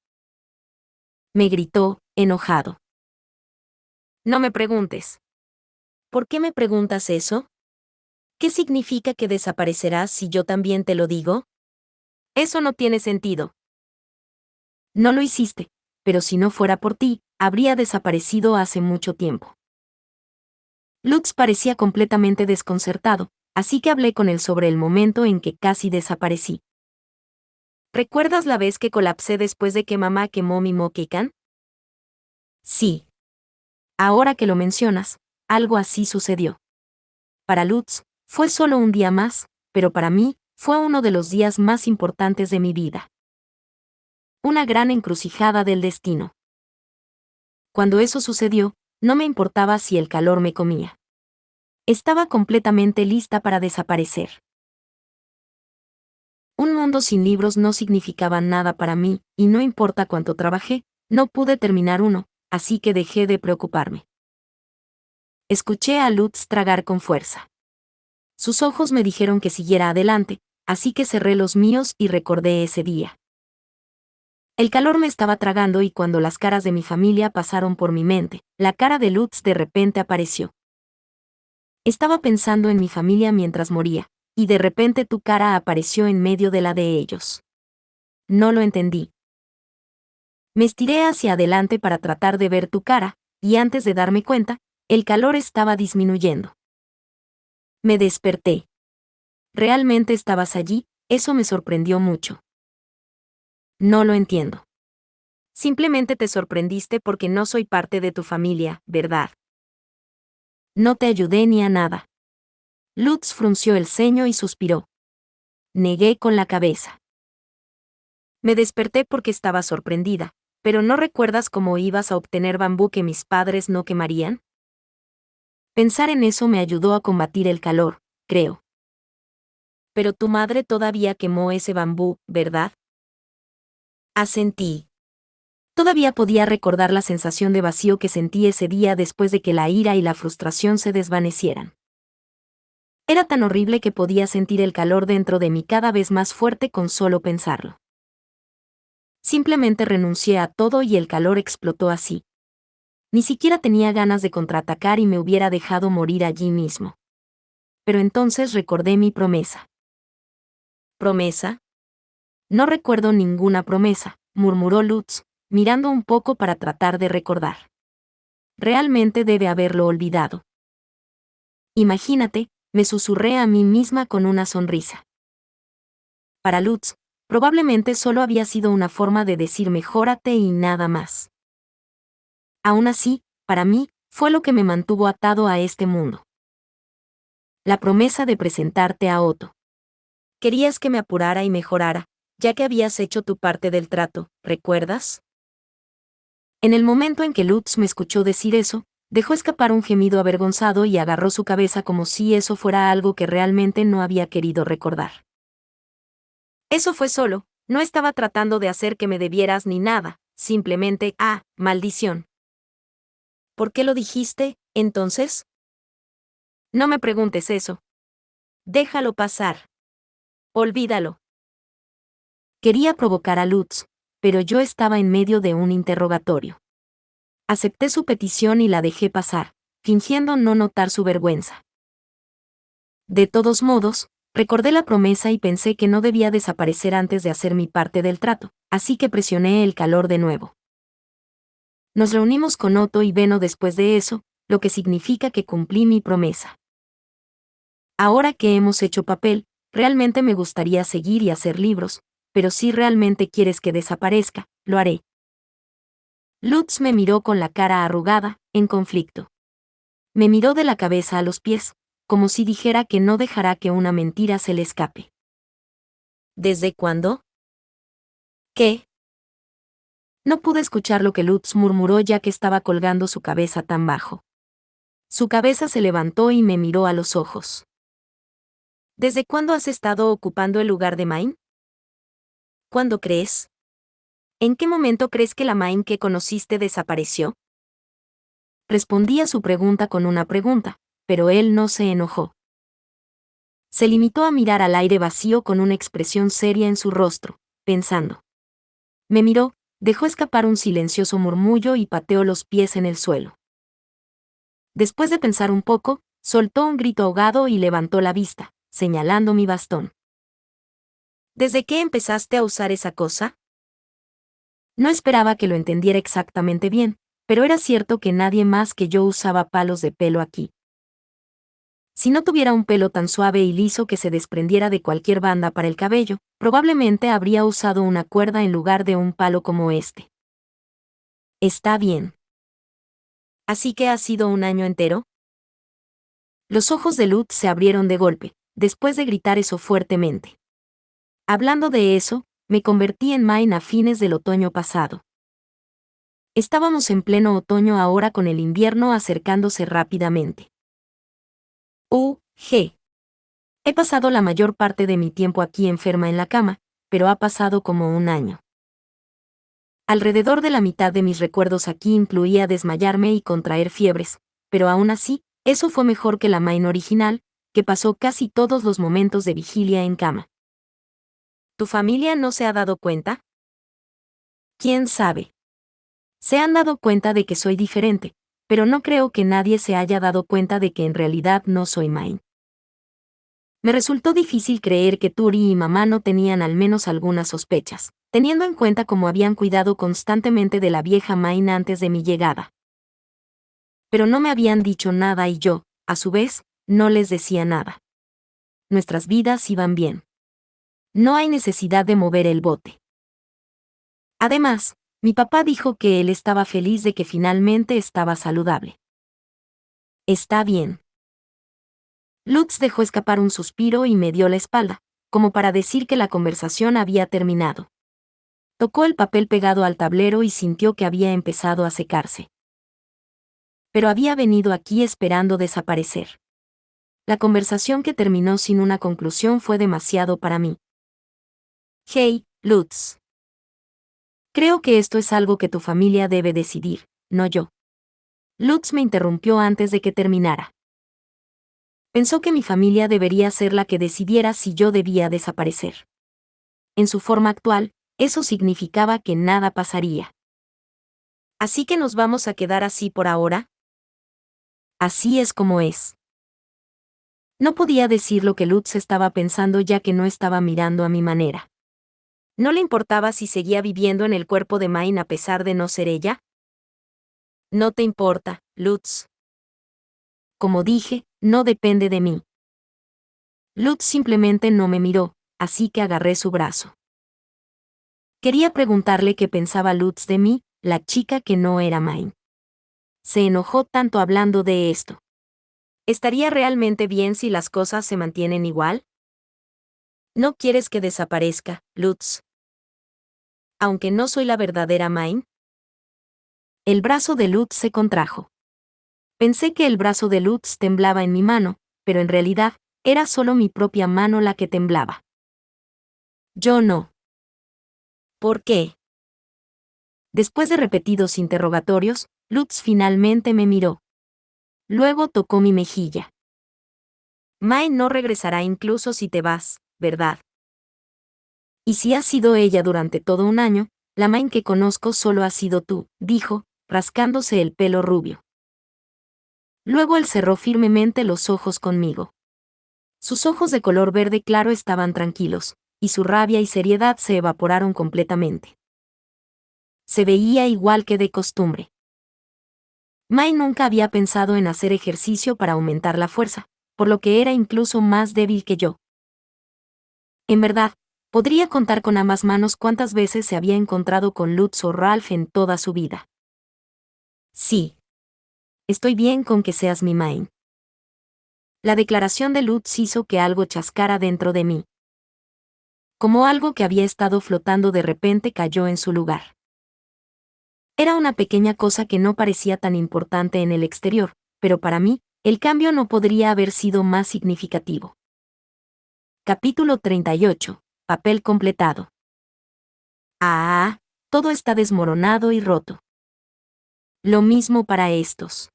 Me gritó, enojado. No me preguntes. ¿Por qué me preguntas eso? ¿Qué significa que desaparecerás si yo también te lo digo? Eso no tiene sentido. No lo hiciste, pero si no fuera por ti, habría desaparecido hace mucho tiempo. Lutz parecía completamente desconcertado, así que hablé con él sobre el momento en que casi desaparecí. ¿Recuerdas la vez que colapsé después de que mamá quemó mi Mokikan? Sí. Ahora que lo mencionas, algo así sucedió. Para Lutz, fue solo un día más, pero para mí, fue uno de los días más importantes de mi vida. Una gran encrucijada del destino. Cuando eso sucedió, no me importaba si el calor me comía. Estaba completamente lista para desaparecer. Un mundo sin libros no significaba nada para mí, y no importa cuánto trabajé, no pude terminar uno, así que dejé de preocuparme. Escuché a Lutz tragar con fuerza. Sus ojos me dijeron que siguiera adelante, así que cerré los míos y recordé ese día. El calor me estaba tragando y cuando las caras de mi familia pasaron por mi mente, la cara de Lutz de repente apareció. Estaba pensando en mi familia mientras moría, y de repente tu cara apareció en medio de la de ellos. No lo entendí. Me estiré hacia adelante para tratar de ver tu cara, y antes de darme cuenta, el calor estaba disminuyendo. Me desperté. ¿Realmente estabas allí? Eso me sorprendió mucho. No lo entiendo. Simplemente te sorprendiste porque no soy parte de tu familia, ¿verdad? No te ayudé ni a nada. Lutz frunció el ceño y suspiró. Negué con la cabeza. Me desperté porque estaba sorprendida, pero ¿no recuerdas cómo ibas a obtener bambú que mis padres no quemarían? Pensar en eso me ayudó a combatir el calor, creo. Pero tu madre todavía quemó ese bambú, ¿verdad? Asentí. Todavía podía recordar la sensación de vacío que sentí ese día después de que la ira y la frustración se desvanecieran. Era tan horrible que podía sentir el calor dentro de mí cada vez más fuerte con solo pensarlo. Simplemente renuncié a todo y el calor explotó así. Ni siquiera tenía ganas de contraatacar y me hubiera dejado morir allí mismo. Pero entonces recordé mi promesa. ¿Promesa? No recuerdo ninguna promesa, murmuró Lutz, mirando un poco para tratar de recordar. Realmente debe haberlo olvidado. Imagínate, me susurré a mí misma con una sonrisa. Para Lutz, probablemente solo había sido una forma de decir mejórate y nada más. Aún así, para mí, fue lo que me mantuvo atado a este mundo. La promesa de presentarte a Otto. Querías que me apurara y mejorara, ya que habías hecho tu parte del trato, ¿recuerdas? En el momento en que Lutz me escuchó decir eso, dejó escapar un gemido avergonzado y agarró su cabeza como si eso fuera algo que realmente no había querido recordar. Eso fue solo, no estaba tratando de hacer que me debieras ni nada, simplemente, maldición. ¿Por qué lo dijiste, entonces? No me preguntes eso. Déjalo pasar. Olvídalo. Quería provocar a Lutz, pero yo estaba en medio de un interrogatorio. Acepté su petición y la dejé pasar, fingiendo no notar su vergüenza. De todos modos, recordé la promesa y pensé que no debía desaparecer antes de hacer mi parte del trato, así que presioné el calor de nuevo. Nos reunimos con Otto y Benno después de eso, lo que significa que cumplí mi promesa. Ahora que hemos hecho papel, realmente me gustaría seguir y hacer libros, pero si realmente quieres que desaparezca, lo haré. Lutz me miró con la cara arrugada, en conflicto. Me miró de la cabeza a los pies, como si dijera que no dejará que una mentira se le escape. ¿Desde cuándo? ¿Qué? No pude escuchar lo que Lutz murmuró ya que estaba colgando su cabeza tan bajo. Su cabeza se levantó y me miró a los ojos. ¿Desde cuándo has estado ocupando el lugar de Main? ¿Cuándo crees? ¿En qué momento crees que la Main que conociste desapareció? Respondí a su pregunta con una pregunta, pero él no se enojó. Se limitó a mirar al aire vacío con una expresión seria en su rostro, pensando. Me miró, dejó escapar un silencioso murmullo y pateó los pies en el suelo. Después de pensar un poco, soltó un grito ahogado y levantó la vista, señalando mi bastón. ¿Desde qué empezaste a usar esa cosa? No esperaba que lo entendiera exactamente bien, pero era cierto que nadie más que yo usaba palos de pelo aquí. Si no tuviera un pelo tan suave y liso que se desprendiera de cualquier banda para el cabello, probablemente habría usado una cuerda en lugar de un palo como este. Está bien. ¿Así que ha sido un año entero? Los ojos de Lutz se abrieron de golpe, después de gritar eso fuertemente. Hablando de eso, me convertí en Main a fines del otoño pasado. Estábamos en pleno otoño ahora con el invierno acercándose rápidamente. He pasado la mayor parte de mi tiempo aquí enferma en la cama, pero ha pasado como un año. Alrededor de la mitad de mis recuerdos aquí incluía desmayarme y contraer fiebres, pero aún así, eso fue mejor que la Main original, que pasó casi todos los momentos de vigilia en cama. ¿Tu familia no se ha dado cuenta? ¿Quién sabe? Se han dado cuenta de que soy diferente, pero no creo que nadie se haya dado cuenta de que en realidad no soy Main. Me resultó difícil creer que Turi y mamá no tenían al menos algunas sospechas, teniendo en cuenta cómo habían cuidado constantemente de la vieja Main antes de mi llegada. Pero no me habían dicho nada y yo, a su vez, no les decía nada. Nuestras vidas iban bien. No hay necesidad de mover el bote. Además, mi papá dijo que él estaba feliz de que finalmente estaba saludable. Está bien. Lutz dejó escapar un suspiro y me dio la espalda, como para decir que la conversación había terminado. Tocó el papel pegado al tablero y sintió que había empezado a secarse. Pero había venido aquí esperando desaparecer. La conversación que terminó sin una conclusión fue demasiado para mí. Hey, Lutz. Creo que esto es algo que tu familia debe decidir, no yo. Lutz me interrumpió antes de que terminara. Pensó que mi familia debería ser la que decidiera si yo debía desaparecer. En su forma actual, eso significaba que nada pasaría. ¿Así que nos vamos a quedar así por ahora? Así es como es. No podía decir lo que Lutz estaba pensando ya que no estaba mirando a mi manera. ¿No le importaba si seguía viviendo en el cuerpo de Main a pesar de no ser ella? No te importa, Lutz. Como dije, no depende de mí. Lutz simplemente no me miró, así que agarré su brazo. Quería preguntarle qué pensaba Lutz de mí, la chica que no era Main. Se enojó tanto hablando de esto. ¿Estaría realmente bien si las cosas se mantienen igual? ¿No quieres que desaparezca, Lutz? Aunque no soy la verdadera Main. El brazo de Lutz se contrajo. Pensé que el brazo de Lutz temblaba en mi mano, pero en realidad, era solo mi propia mano la que temblaba. Yo no. ¿Por qué? Después de repetidos interrogatorios, Lutz finalmente me miró. Luego tocó mi mejilla. Mai no regresará incluso si te vas, ¿verdad? Y si has sido ella durante todo un año, la Mai que conozco solo ha sido tú, dijo, rascándose el pelo rubio. Luego él cerró firmemente los ojos conmigo. Sus ojos de color verde claro estaban tranquilos, y su rabia y seriedad se evaporaron completamente. Se veía igual que de costumbre. Mai nunca había pensado en hacer ejercicio para aumentar la fuerza, por lo que era incluso más débil que yo. En verdad, podría contar con ambas manos cuántas veces se había encontrado con Lutz o Ralph en toda su vida. Sí. Estoy bien con que seas mi Main. La declaración de Lutz hizo que algo chascara dentro de mí. Como algo que había estado flotando de repente cayó en su lugar. Era una pequeña cosa que no parecía tan importante en el exterior, pero para mí, el cambio no podría haber sido más significativo. Capítulo 38. Papel completado. Todo está desmoronado y roto. Lo mismo para estos.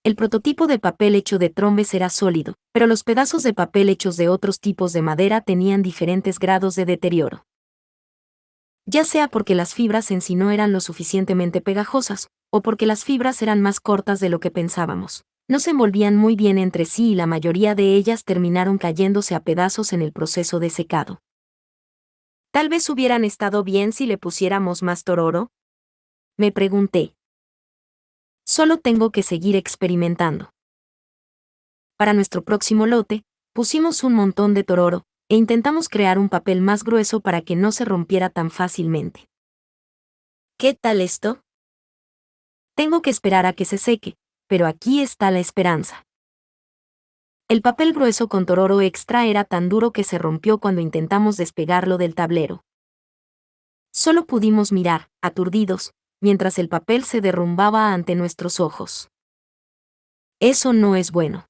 El prototipo de papel hecho de trombes era sólido, pero los pedazos de papel hechos de otros tipos de madera tenían diferentes grados de deterioro. Ya sea porque las fibras en sí no eran lo suficientemente pegajosas, o porque las fibras eran más cortas de lo que pensábamos. No se envolvían muy bien entre sí y la mayoría de ellas terminaron cayéndose a pedazos en el proceso de secado. ¿Tal vez hubieran estado bien si le pusiéramos más tororo? Me pregunté. Solo tengo que seguir experimentando. Para nuestro próximo lote, pusimos un montón de tororo, e intentamos crear un papel más grueso para que no se rompiera tan fácilmente. ¿Qué tal esto? Tengo que esperar a que se seque, pero aquí está la esperanza. El papel grueso con tororo extra era tan duro que se rompió cuando intentamos despegarlo del tablero. Solo pudimos mirar, aturdidos, mientras el papel se derrumbaba ante nuestros ojos. Eso no es bueno.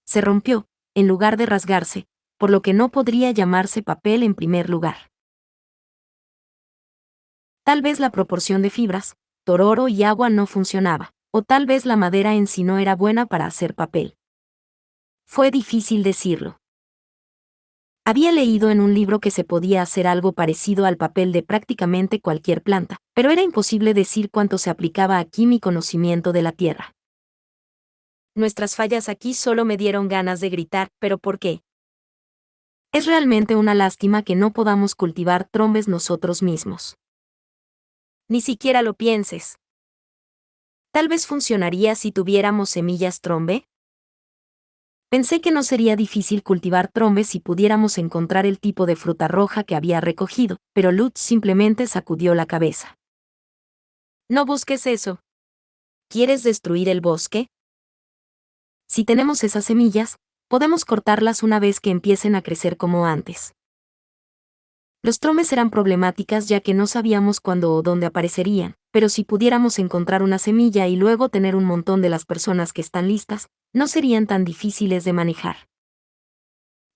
Se rompió, en lugar de rasgarse, por lo que no podría llamarse papel en primer lugar. Tal vez la proporción de fibras, tororo y agua no funcionaba, o tal vez la madera en sí no era buena para hacer papel. Fue difícil decirlo. Había leído en un libro que se podía hacer algo parecido al papel de prácticamente cualquier planta, pero era imposible decir cuánto se aplicaba aquí mi conocimiento de la tierra. Nuestras fallas aquí solo me dieron ganas de gritar, ¿pero por qué? Es realmente una lástima que no podamos cultivar trombes nosotros mismos. Ni siquiera lo pienses. Tal vez funcionaría si tuviéramos semillas trombe. Pensé que no sería difícil cultivar trombes si pudiéramos encontrar el tipo de fruta roja que había recogido, pero Lutz simplemente sacudió la cabeza. No busques eso. ¿Quieres destruir el bosque? Si tenemos esas semillas, podemos cortarlas una vez que empiecen a crecer como antes. Los trombes eran problemáticas ya que no sabíamos cuándo o dónde aparecerían, pero si pudiéramos encontrar una semilla y luego tener un montón de las personas que están listas, no serían tan difíciles de manejar.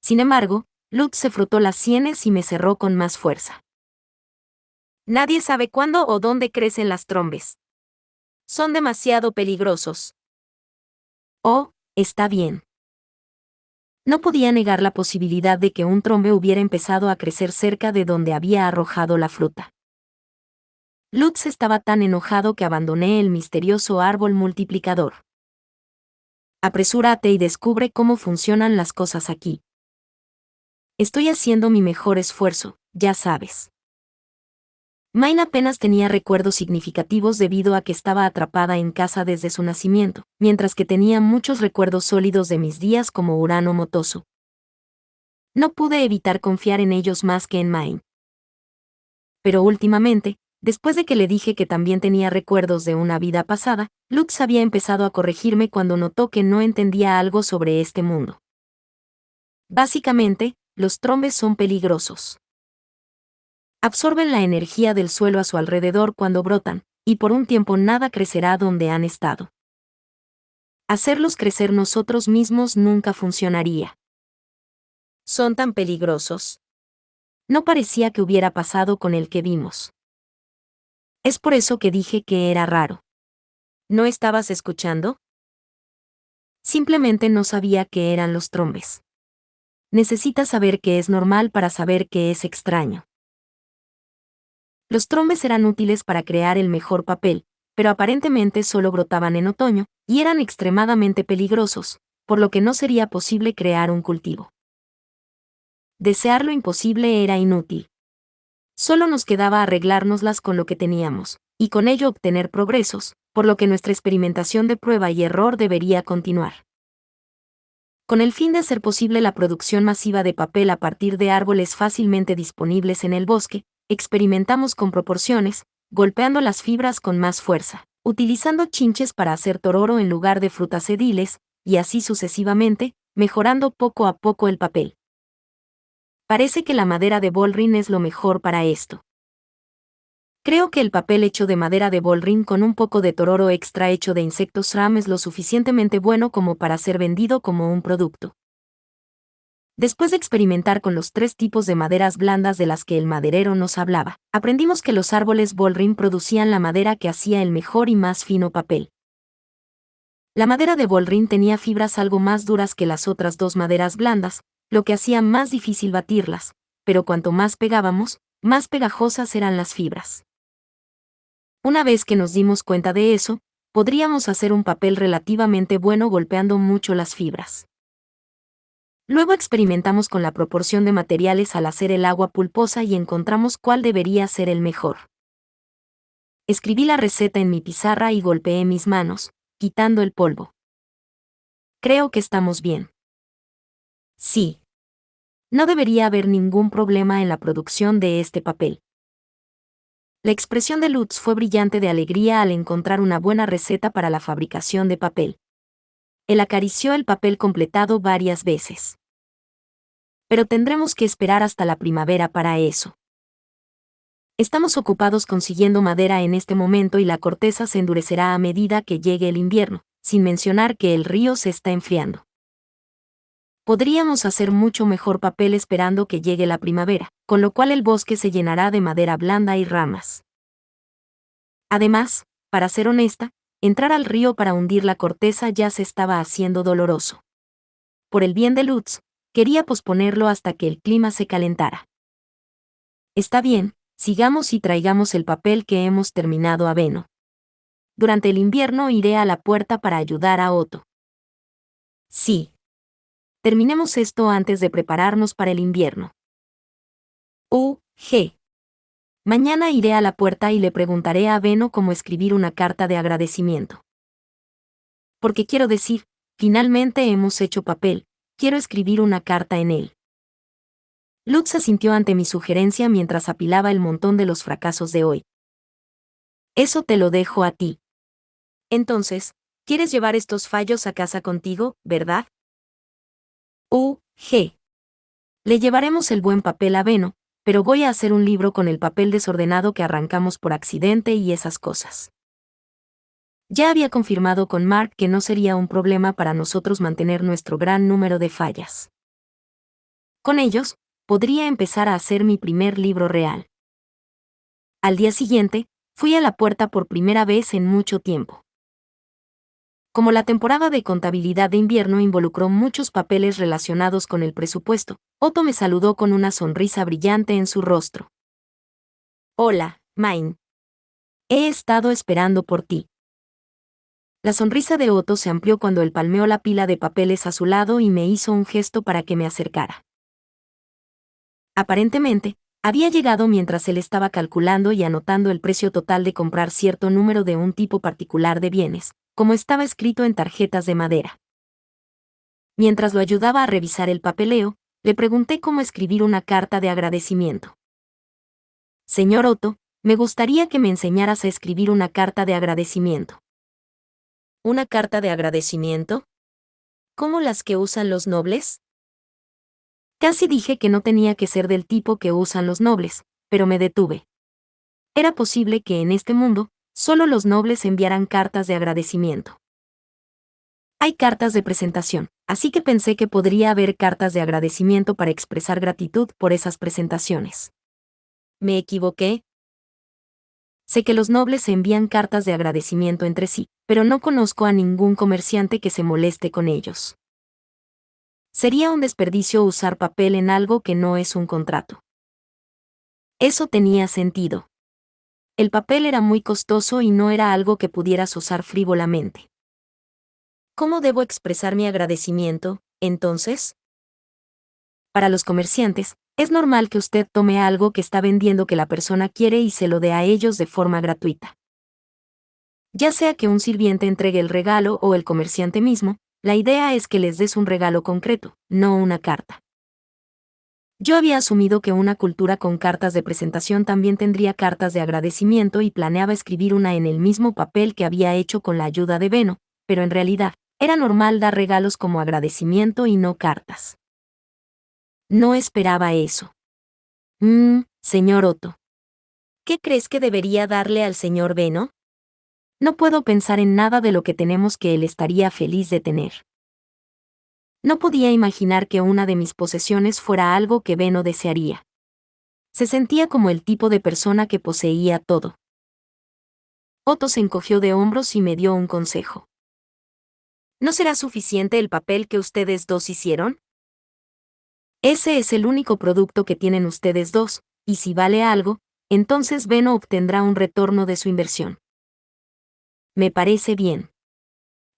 Sin embargo, Lutz se frotó las sienes y me cerró con más fuerza. Nadie sabe cuándo o dónde crecen las trombes. Son demasiado peligrosos. Oh, está bien. No podía negar la posibilidad de que un trombe hubiera empezado a crecer cerca de donde había arrojado la fruta. Lutz estaba tan enojado que abandoné el misterioso árbol multiplicador. Apresúrate y descubre cómo funcionan las cosas aquí. Estoy haciendo mi mejor esfuerzo, ya sabes. Main apenas tenía recuerdos significativos debido a que estaba atrapada en casa desde su nacimiento, mientras que tenía muchos recuerdos sólidos de mis días como Urano Motosu. No pude evitar confiar en ellos más que en Main. Pero últimamente, después de que le dije que también tenía recuerdos de una vida pasada, Lutz había empezado a corregirme cuando notó que no entendía algo sobre este mundo. Básicamente, los trombes son peligrosos. Absorben la energía del suelo a su alrededor cuando brotan, y por un tiempo nada crecerá donde han estado. Hacerlos crecer nosotros mismos nunca funcionaría. ¿Son tan peligrosos? No parecía que hubiera pasado con el que vimos. Es por eso que dije que era raro. ¿No estabas escuchando? Simplemente no sabía qué eran los trombes. Necesitas saber que es normal para saber que es extraño. Los trombes eran útiles para crear el mejor papel, pero aparentemente solo brotaban en otoño, y eran extremadamente peligrosos, por lo que no sería posible crear un cultivo. Desear lo imposible era inútil. Solo nos quedaba arreglárnoslas con lo que teníamos, y con ello obtener progresos, por lo que nuestra experimentación de prueba y error debería continuar. Con el fin de hacer posible la producción masiva de papel a partir de árboles fácilmente disponibles en el bosque, experimentamos con proporciones, golpeando las fibras con más fuerza, utilizando chinches para hacer tororo en lugar de frutas ediles, y así sucesivamente, mejorando poco a poco el papel. Parece que la madera de Bolrin es lo mejor para esto. Creo que el papel hecho de madera de Bolrin con un poco de tororo extra hecho de insectos RAM es lo suficientemente bueno como para ser vendido como un producto. Después de experimentar con los 3 tipos de maderas blandas de las que el maderero nos hablaba, aprendimos que los árboles Bolrin producían la madera que hacía el mejor y más fino papel. La madera de Bolrin tenía fibras algo más duras que las otras 2 maderas blandas, lo que hacía más difícil batirlas, pero cuanto más pegábamos, más pegajosas eran las fibras. Una vez que nos dimos cuenta de eso, podríamos hacer un papel relativamente bueno golpeando mucho las fibras. Luego experimentamos con la proporción de materiales al hacer el agua pulposa y encontramos cuál debería ser el mejor. Escribí la receta en mi pizarra y golpeé mis manos, quitando el polvo. Creo que estamos bien. Sí. No debería haber ningún problema en la producción de este papel. La expresión de Lutz fue brillante de alegría al encontrar una buena receta para la fabricación de papel. Él acarició el papel completado varias veces. Pero tendremos que esperar hasta la primavera para eso. Estamos ocupados consiguiendo madera en este momento y la corteza se endurecerá a medida que llegue el invierno, sin mencionar que el río se está enfriando. Podríamos hacer mucho mejor papel esperando que llegue la primavera, con lo cual el bosque se llenará de madera blanda y ramas. Además, para ser honesta, entrar al río para hundir la corteza ya se estaba haciendo doloroso. Por el bien de Lutz, quería posponerlo hasta que el clima se calentara. Está bien, sigamos y traigamos el papel que hemos terminado a Beno. Durante el invierno iré a la puerta para ayudar a Otto. Sí. Terminemos esto antes de prepararnos para el invierno. G. Mañana iré a la puerta y le preguntaré a Beno cómo escribir una carta de agradecimiento. Porque quiero decir, finalmente hemos hecho papel, quiero escribir una carta en él. Lutz asintió ante mi sugerencia mientras apilaba el montón de los fracasos de hoy. Eso te lo dejo a ti. Entonces, ¿quieres llevar estos fallos a casa contigo, verdad? G. Le llevaremos el buen papel a Beno, pero voy a hacer un libro con el papel desordenado que arrancamos por accidente y esas cosas. Ya había confirmado con Mark que no sería un problema para nosotros mantener nuestro gran número de fallas. Con ellos, podría empezar a hacer mi primer libro real. Al día siguiente, fui a la puerta por primera vez en mucho tiempo. Como la temporada de contabilidad de invierno involucró muchos papeles relacionados con el presupuesto, Otto me saludó con una sonrisa brillante en su rostro. Hola, Main. He estado esperando por ti. La sonrisa de Otto se amplió cuando él palmeó la pila de papeles a su lado y me hizo un gesto para que me acercara. Aparentemente, había llegado mientras él estaba calculando y anotando el precio total de comprar cierto número de un tipo particular de bienes, como estaba escrito en tarjetas de madera. Mientras lo ayudaba a revisar el papeleo, le pregunté cómo escribir una carta de agradecimiento. Señor Otto, me gustaría que me enseñaras a escribir una carta de agradecimiento. ¿Una carta de agradecimiento? ¿Cómo las que usan los nobles? Casi dije que no tenía que ser del tipo que usan los nobles, pero me detuve. Era posible que en este mundo, solo los nobles enviaran cartas de agradecimiento. Hay cartas de presentación, así que pensé que podría haber cartas de agradecimiento para expresar gratitud por esas presentaciones. ¿Me equivoqué? Sé que los nobles envían cartas de agradecimiento entre sí, pero no conozco a ningún comerciante que se moleste con ellos. Sería un desperdicio usar papel en algo que no es un contrato. Eso tenía sentido. El papel era muy costoso y no era algo que pudieras usar frívolamente. ¿Cómo debo expresar mi agradecimiento, entonces? Para los comerciantes, es normal que usted tome algo que está vendiendo que la persona quiere y se lo dé a ellos de forma gratuita. Ya sea que un sirviente entregue el regalo o el comerciante mismo, la idea es que les des un regalo concreto, no una carta. Yo había asumido que una cultura con cartas de presentación también tendría cartas de agradecimiento y planeaba escribir una en el mismo papel que había hecho con la ayuda de Beno, pero en realidad, era normal dar regalos como agradecimiento y no cartas. No esperaba eso. Señor Otto. ¿Qué crees que debería darle al señor Beno? No puedo pensar en nada de lo que tenemos que él estaría feliz de tener. No podía imaginar que una de mis posesiones fuera algo que Beno desearía. Se sentía como el tipo de persona que poseía todo. Otto se encogió de hombros y me dio un consejo. ¿No será suficiente el papel que ustedes dos hicieron? Ese es el único producto que tienen ustedes dos, y si vale algo, entonces Beno obtendrá un retorno de su inversión. Me parece bien.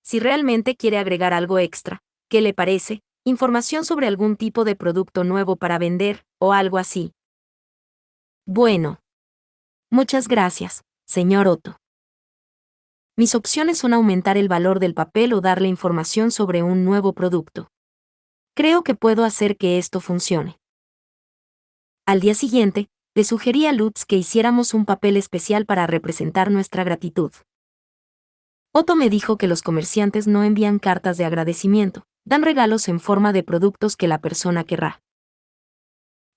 Si realmente quiere agregar algo extra, ¿qué le parece? Información sobre algún tipo de producto nuevo para vender, o algo así. Bueno. Muchas gracias, señor Otto. Mis opciones son aumentar el valor del papel o darle información sobre un nuevo producto. Creo que puedo hacer que esto funcione. Al día siguiente, le sugerí a Lutz que hiciéramos un papel especial para representar nuestra gratitud. Otto me dijo que los comerciantes no envían cartas de agradecimiento, dan regalos en forma de productos que la persona querrá.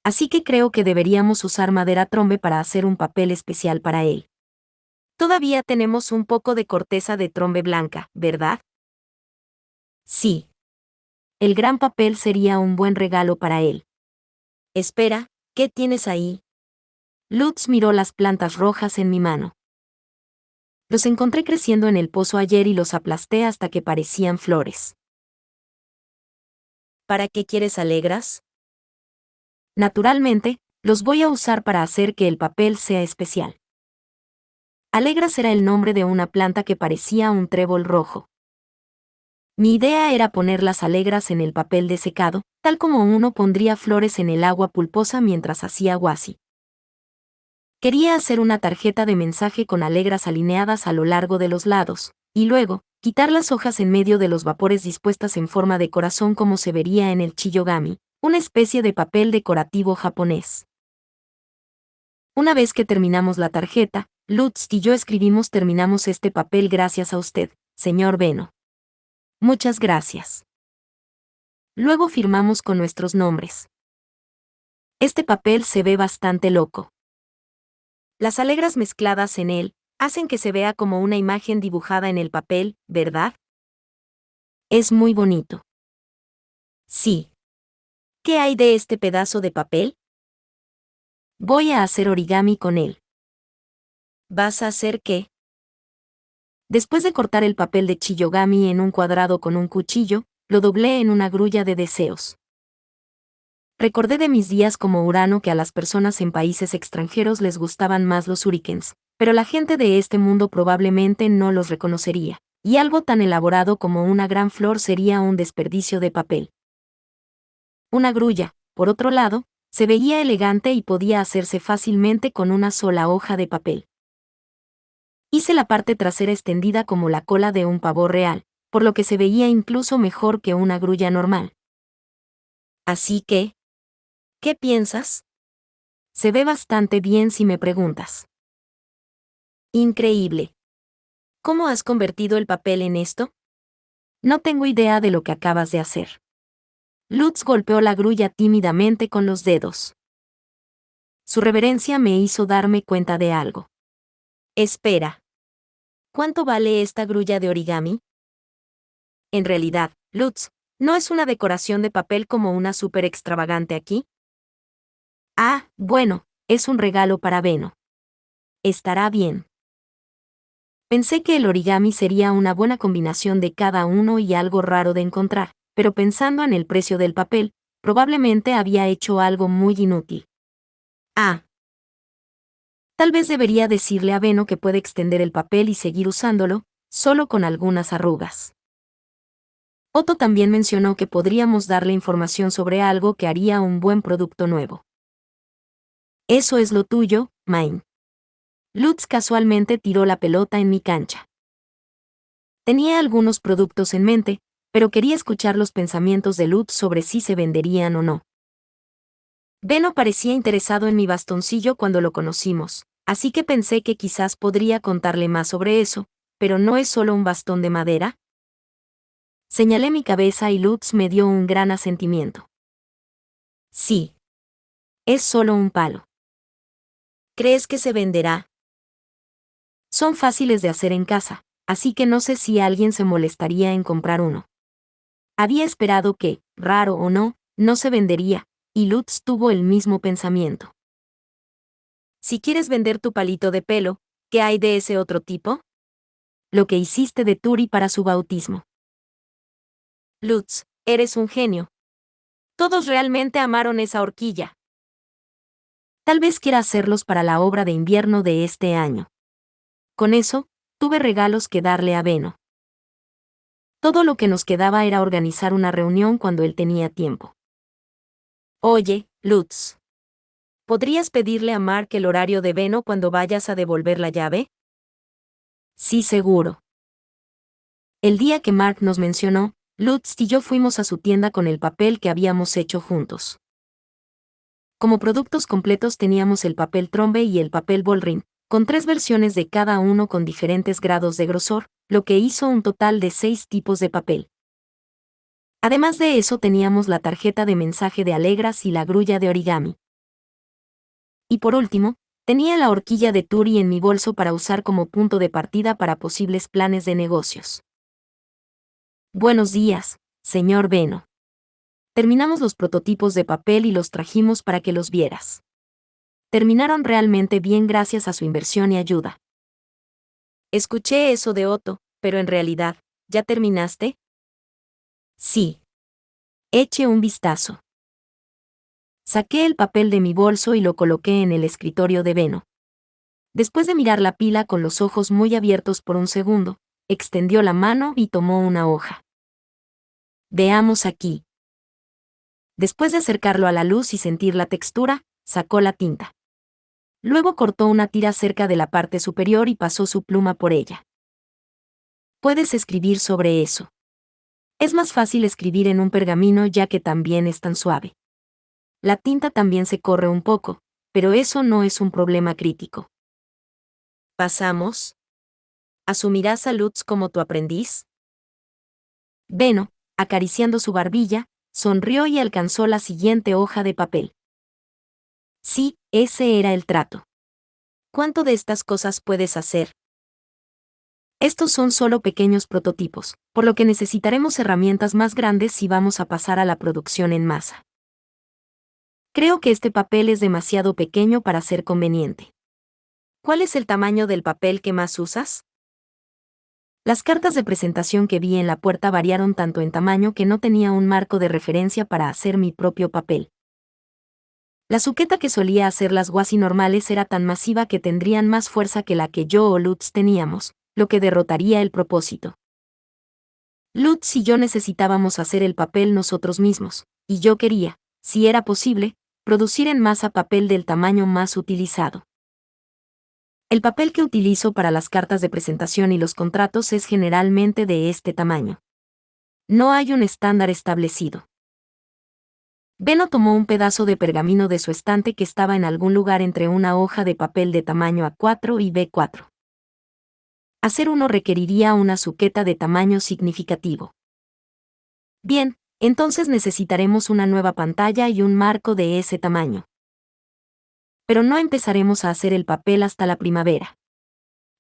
Así que creo que deberíamos usar madera trombe para hacer un papel especial para él. Todavía tenemos un poco de corteza de trombe blanca, ¿verdad? Sí. El gran papel sería un buen regalo para él. Espera, ¿qué tienes ahí? Lutz miró las plantas rojas en mi mano. Los encontré creciendo en el pozo ayer y los aplasté hasta que parecían flores. ¿Para qué quieres alegras? Naturalmente, los voy a usar para hacer que el papel sea especial. Alegras era el nombre de una planta que parecía un trébol rojo. Mi idea era poner las alegras en el papel desecado, tal como uno pondría flores en el agua pulposa mientras hacía guasi. Quería hacer una tarjeta de mensaje con alegras alineadas a lo largo de los lados, y luego, quitar las hojas en medio de los vapores dispuestas en forma de corazón como se vería en el chiyogami, una especie de papel decorativo japonés. Una vez que terminamos la tarjeta, Lutz y yo escribimos: terminamos este papel gracias a usted, señor Beno. Muchas gracias. Luego firmamos con nuestros nombres. Este papel se ve bastante loco. Las alegras mezcladas en él hacen que se vea como una imagen dibujada en el papel, ¿verdad? Es muy bonito. Sí. ¿Qué hay de este pedazo de papel? Voy a hacer origami con él. ¿Vas a hacer qué? Después de cortar el papel de chiyogami en un cuadrado con un cuchillo, lo doblé en una grulla de deseos. Recordé de mis días como Urano que a las personas en países extranjeros les gustaban más los shurikens, pero la gente de este mundo probablemente no los reconocería, y algo tan elaborado como una gran flor sería un desperdicio de papel. Una grulla, por otro lado, se veía elegante y podía hacerse fácilmente con una sola hoja de papel. Hice la parte trasera extendida como la cola de un pavo real, por lo que se veía incluso mejor que una grulla normal. Así que, ¿qué piensas? Se ve bastante bien si me preguntas. Increíble. ¿Cómo has convertido el papel en esto? No tengo idea de lo que acabas de hacer. Lutz golpeó la grulla tímidamente con los dedos. Su reverencia me hizo darme cuenta de algo. Espera. ¿Cuánto vale esta grulla de origami? En realidad, Lutz, ¿no es una decoración de papel como una súper extravagante aquí? Ah, bueno, es un regalo para Beno. Estará bien. Pensé que el origami sería una buena combinación de cada uno y algo raro de encontrar, pero pensando en el precio del papel, probablemente había hecho algo muy inútil. Ah. Tal vez debería decirle a Beno que puede extender el papel y seguir usándolo, solo con algunas arrugas. Otto también mencionó que podríamos darle información sobre algo que haría un buen producto nuevo. Eso es lo tuyo, Main. Lutz casualmente tiró la pelota en mi cancha. Tenía algunos productos en mente, pero quería escuchar los pensamientos de Lutz sobre si se venderían o no. Beno parecía interesado en mi bastoncillo cuando lo conocimos, así que pensé que quizás podría contarle más sobre eso, pero ¿no es solo un bastón de madera? Señalé mi cabeza y Lutz me dio un gran asentimiento. Sí. Es solo un palo. ¿Crees que se venderá? Son fáciles de hacer en casa, así que no sé si alguien se molestaría en comprar uno. Había esperado que, raro o no, no se vendería, y Lutz tuvo el mismo pensamiento. Si quieres vender tu palito de pelo, ¿qué hay de ese otro tipo? Lo que hiciste de Turi para su bautismo. Lutz, eres un genio. Todos realmente amaron esa horquilla. Tal vez quiera hacerlos para la obra de invierno de este año. Con eso, tuve regalos que darle a Beno. Todo lo que nos quedaba era organizar una reunión cuando él tenía tiempo. Oye, Lutz. ¿Podrías pedirle a Mark el horario de Beno cuando vayas a devolver la llave? Sí, seguro. El día que Mark nos mencionó, Lutz y yo fuimos a su tienda con el papel que habíamos hecho juntos. Como productos completos teníamos el papel trombe y el papel Bol-Rin, con 3 versiones de cada uno con diferentes grados de grosor, lo que hizo un total de 6 tipos de papel. Además de eso teníamos la tarjeta de mensaje de Alegras y la grulla de origami. Y por último, tenía la horquilla de Turi en mi bolso para usar como punto de partida para posibles planes de negocios. Buenos días, señor Beno. Terminamos los prototipos de papel y los trajimos para que los vieras. Terminaron realmente bien gracias a su inversión y ayuda. Escuché eso de Otto, pero en realidad, ¿ya terminaste? Sí. Eche un vistazo. Saqué el papel de mi bolso y lo coloqué en el escritorio de Beno. Después de mirar la pila con los ojos muy abiertos por un segundo, extendió la mano y tomó una hoja. Veamos aquí. Después de acercarlo a la luz y sentir la textura, sacó la tinta. Luego cortó una tira cerca de la parte superior y pasó su pluma por ella. Puedes escribir sobre eso. Es más fácil escribir en un pergamino ya que también es tan suave. La tinta también se corre un poco, pero eso no es un problema crítico. ¿Pasamos? ¿Asumirás a Lutz como tu aprendiz? Beno, acariciando su barbilla, sonrió y alcanzó la siguiente hoja de papel. Sí, ese era el trato. ¿Cuánto de estas cosas puedes hacer? Estos son solo pequeños prototipos, por lo que necesitaremos herramientas más grandes si vamos a pasar a la producción en masa. Creo que este papel es demasiado pequeño para ser conveniente. ¿Cuál es el tamaño del papel que más usas? Las cartas de presentación que vi en la puerta variaron tanto en tamaño que no tenía un marco de referencia para hacer mi propio papel. La suqueta que solía hacer las guasi normales era tan masiva que tendrían más fuerza que la que yo o Lutz teníamos, lo que derrotaría el propósito. Lutz y yo necesitábamos hacer el papel nosotros mismos, y yo quería, si era posible, producir en masa papel del tamaño más utilizado. El papel que utilizo para las cartas de presentación y los contratos es generalmente de este tamaño. No hay un estándar establecido. Beno tomó un pedazo de pergamino de su estante que estaba en algún lugar entre una hoja de papel de tamaño A4 y B4. Hacer uno requeriría una suqueta de tamaño significativo. Bien, entonces necesitaremos una nueva pantalla y un marco de ese tamaño. Pero no empezaremos a hacer el papel hasta la primavera.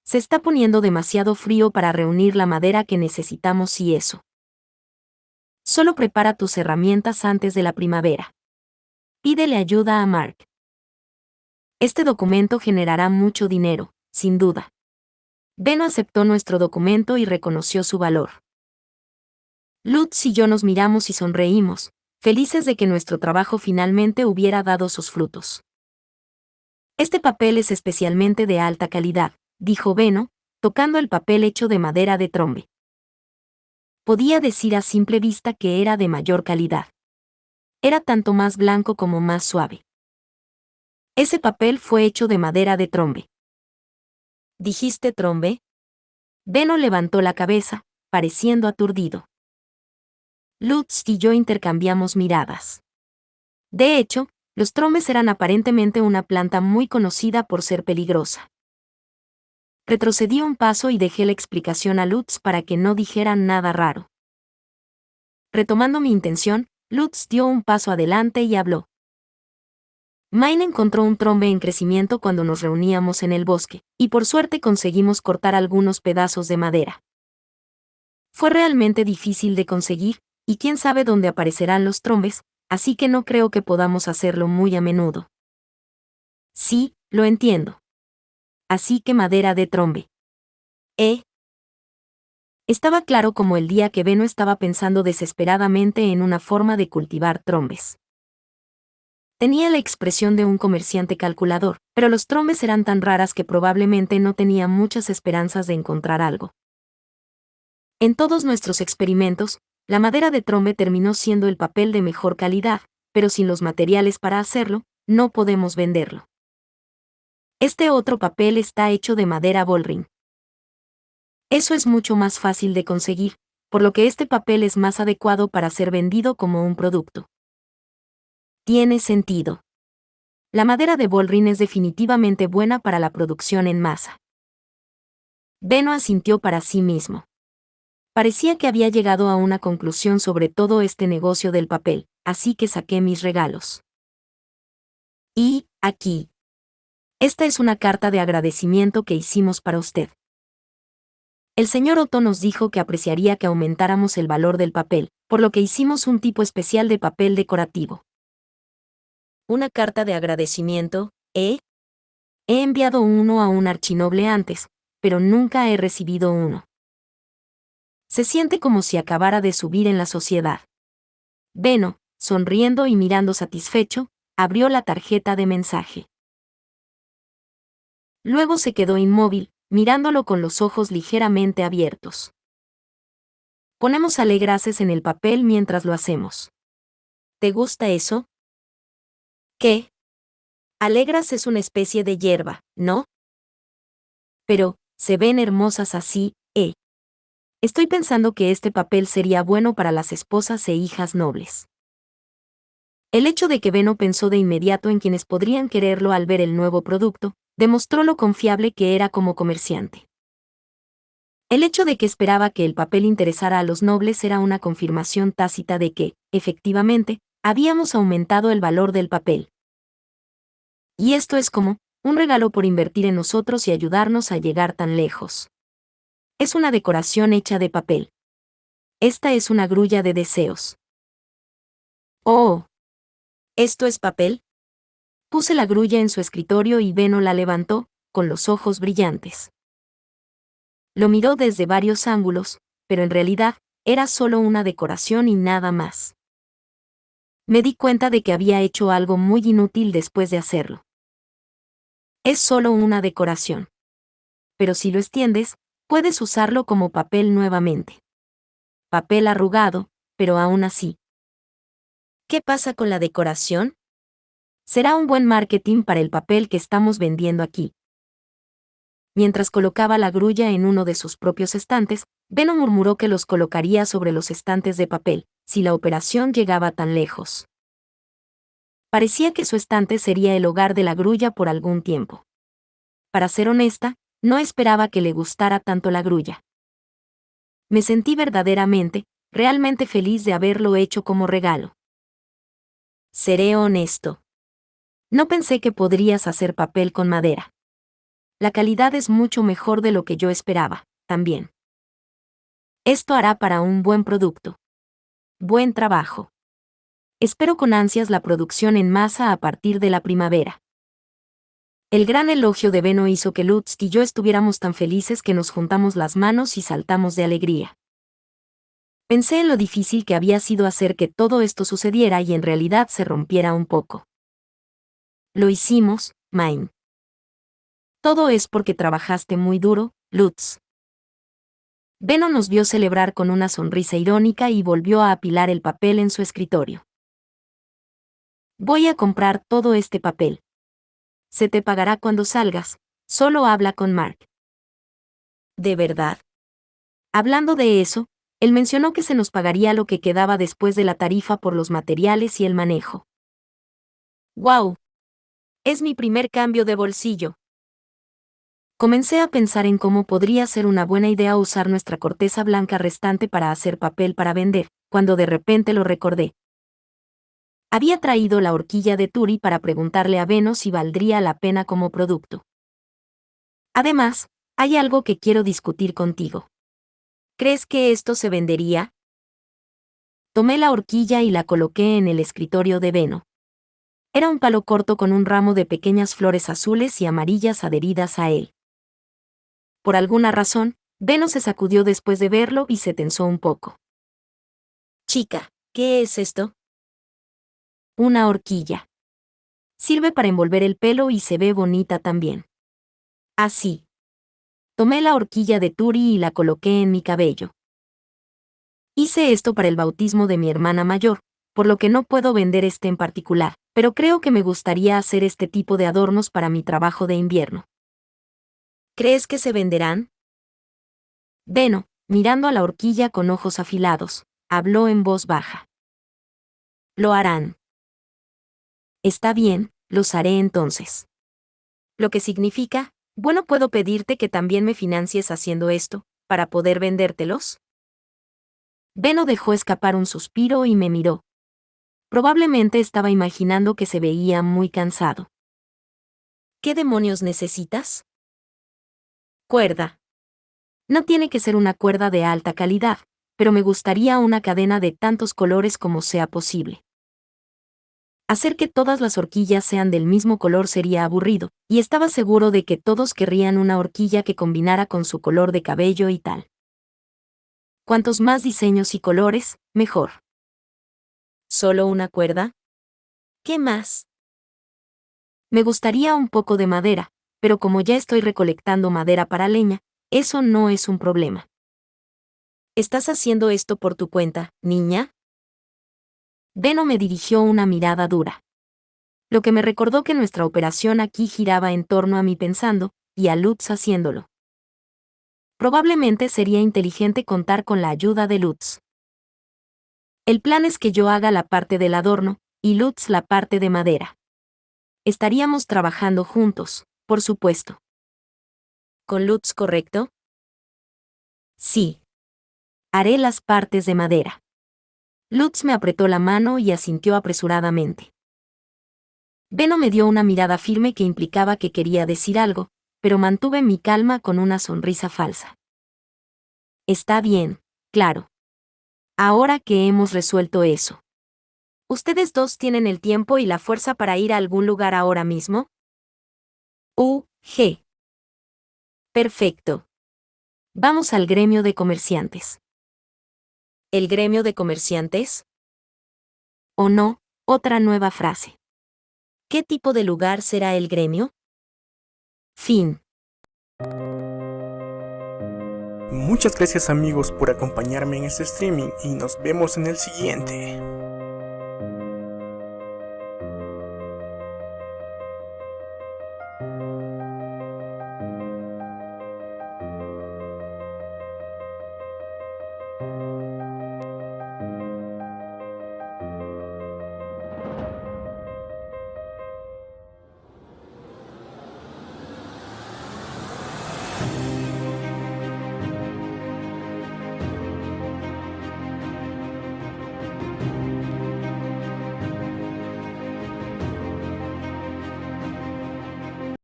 Se está poniendo demasiado frío para reunir la madera que necesitamos y eso. Solo prepara tus herramientas antes de la primavera. Pídele ayuda a Mark. Este documento generará mucho dinero, sin duda. Beno aceptó nuestro documento y reconoció su valor. Lutz y yo nos miramos y sonreímos, felices de que nuestro trabajo finalmente hubiera dado sus frutos. Este papel es especialmente de alta calidad, dijo Beno, tocando el papel hecho de madera de trombe. Podía decir a simple vista que era de mayor calidad. Era tanto más blanco como más suave. Ese papel fue hecho de madera de trombe. ¿Dijiste trombe? Beno levantó la cabeza, pareciendo aturdido. Lutz y yo intercambiamos miradas. De hecho, los trombes eran aparentemente una planta muy conocida por ser peligrosa. Retrocedí un paso y dejé la explicación a Lutz para que no dijera nada raro. Retomando mi intención, Lutz dio un paso adelante y habló. Mine encontró un trombe en crecimiento cuando nos reuníamos en el bosque, y por suerte conseguimos cortar algunos pedazos de madera. Fue realmente difícil de conseguir, y quién sabe dónde aparecerán los trombes, así que no creo que podamos hacerlo muy a menudo. Sí, lo entiendo. Así que madera de trombe. Estaba claro como el día que Beno estaba pensando desesperadamente en una forma de cultivar trombes. Tenía la expresión de un comerciante calculador, pero los trombes eran tan raras que probablemente no tenía muchas esperanzas de encontrar algo. En todos nuestros experimentos, la madera de trombe terminó siendo el papel de mejor calidad, pero sin los materiales para hacerlo, no podemos venderlo. Este otro papel está hecho de madera Bollring. Eso es mucho más fácil de conseguir, por lo que este papel es más adecuado para ser vendido como un producto. Tiene sentido. La madera de Bollring es definitivamente buena para la producción en masa. Beno asintió para sí mismo. Parecía que había llegado a una conclusión sobre todo este negocio del papel, así que saqué mis regalos. Y, aquí. Esta es una carta de agradecimiento que hicimos para usted. El señor Otto nos dijo que apreciaría que aumentáramos el valor del papel, por lo que hicimos un tipo especial de papel decorativo. ¿Una carta de agradecimiento, eh? He enviado uno a un archinoble antes, pero nunca he recibido uno. Se siente como si acabara de subir en la sociedad. Beno, sonriendo y mirando satisfecho, abrió la tarjeta de mensaje. Luego se quedó inmóvil, mirándolo con los ojos ligeramente abiertos. Ponemos alegraces en el papel mientras lo hacemos. ¿Te gusta eso? ¿Qué? Alegras es una especie de hierba, ¿no? Pero, se ven hermosas así, ¿eh? Estoy pensando que este papel sería bueno para las esposas e hijas nobles. El hecho de que Beno pensó de inmediato en quienes podrían quererlo al ver el nuevo producto, demostró lo confiable que era como comerciante. El hecho de que esperaba que el papel interesara a los nobles era una confirmación tácita de que, efectivamente, habíamos aumentado el valor del papel. Y esto es como un regalo por invertir en nosotros y ayudarnos a llegar tan lejos. Es una decoración hecha de papel. Esta es una grulla de deseos. Oh. ¿Esto es papel? Puse la grulla en su escritorio y Beno la levantó, con los ojos brillantes. Lo miró desde varios ángulos, pero en realidad, era solo una decoración y nada más. Me di cuenta de que había hecho algo muy inútil después de hacerlo. Es solo una decoración. Pero si lo extiendes, puedes usarlo como papel nuevamente. Papel arrugado, pero aún así. ¿Qué pasa con la decoración? Será un buen marketing para el papel que estamos vendiendo aquí. Mientras colocaba la grulla en uno de sus propios estantes, Beno murmuró que los colocaría sobre los estantes de papel, si la operación llegaba tan lejos. Parecía que su estante sería el hogar de la grulla por algún tiempo. Para ser honesta, no esperaba que le gustara tanto la grulla. Me sentí realmente feliz de haberlo hecho como regalo. Seré honesto. No pensé que podrías hacer papel con madera. La calidad es mucho mejor de lo que yo esperaba, también. Esto hará para un buen producto. Buen trabajo. Espero con ansias la producción en masa a partir de la primavera. El gran elogio de Beno hizo que Lutz y yo estuviéramos tan felices que nos juntamos las manos y saltamos de alegría. Pensé en lo difícil que había sido hacer que todo esto sucediera y en realidad se rompiera un poco. Lo hicimos, Mine. Todo es porque trabajaste muy duro, Lutz. Beno nos vio celebrar con una sonrisa irónica y volvió a apilar el papel en su escritorio. Voy a comprar todo este papel. Se te pagará cuando salgas, solo habla con Mark. ¿De verdad? Hablando de eso, él mencionó que se nos pagaría lo que quedaba después de la tarifa por los materiales y el manejo. ¡Guau! Es mi primer cambio de bolsillo. Comencé a pensar en cómo podría ser una buena idea usar nuestra corteza blanca restante para hacer papel para vender, cuando de repente lo recordé. Había traído la horquilla de Turi para preguntarle a Beno si valdría la pena como producto. Además, hay algo que quiero discutir contigo. ¿Crees que esto se vendería? Tomé la horquilla y la coloqué en el escritorio de Beno. Era un palo corto con un ramo de pequeñas flores azules y amarillas adheridas a él. Por alguna razón, Beno se sacudió después de verlo y se tensó un poco. Chica, ¿qué es esto? Una horquilla. Sirve para envolver el pelo y se ve bonita también. Así. Tomé la horquilla de Turi y la coloqué en mi cabello. Hice esto para el bautismo de mi hermana mayor, por lo que no puedo vender este en particular, pero creo que me gustaría hacer este tipo de adornos para mi trabajo de invierno. ¿Crees que se venderán? Beno, mirando a la horquilla con ojos afilados, habló en voz baja. Lo harán. Está bien, los haré entonces. Lo que significa, bueno, puedo pedirte que también me financies haciendo esto, para poder vendértelos. Beno dejó escapar un suspiro y me miró. Probablemente estaba imaginando que se veía muy cansado. ¿Qué demonios necesitas? Cuerda. No tiene que ser una cuerda de alta calidad, pero me gustaría una cadena de tantos colores como sea posible. Hacer que todas las horquillas sean del mismo color sería aburrido, y estaba seguro de que todos querrían una horquilla que combinara con su color de cabello y tal. Cuantos más diseños y colores, mejor. ¿Solo una cuerda? ¿Qué más? Me gustaría un poco de madera, pero como ya estoy recolectando madera para leña, eso no es un problema. ¿Estás haciendo esto por tu cuenta, niña? Beno me dirigió una mirada dura. Lo que me recordó que nuestra operación aquí giraba en torno a mí pensando, y a Lutz haciéndolo. Probablemente sería inteligente contar con la ayuda de Lutz. El plan es que yo haga la parte del adorno, y Lutz la parte de madera. Estaríamos trabajando juntos, por supuesto. ¿Con Lutz, correcto? Sí. Haré las partes de madera. Lutz me apretó la mano y asintió apresuradamente. Beno me dio una mirada firme que implicaba que quería decir algo, pero mantuve mi calma con una sonrisa falsa. Está bien, claro. Ahora que hemos resuelto eso. ¿Ustedes dos tienen el tiempo y la fuerza para ir a algún lugar ahora mismo? G. Perfecto. Vamos al gremio de comerciantes. ¿El gremio de comerciantes? ¿O no? Otra nueva frase. ¿Qué tipo de lugar será el gremio? Fin. Muchas gracias amigos por acompañarme en este streaming y nos vemos en el siguiente.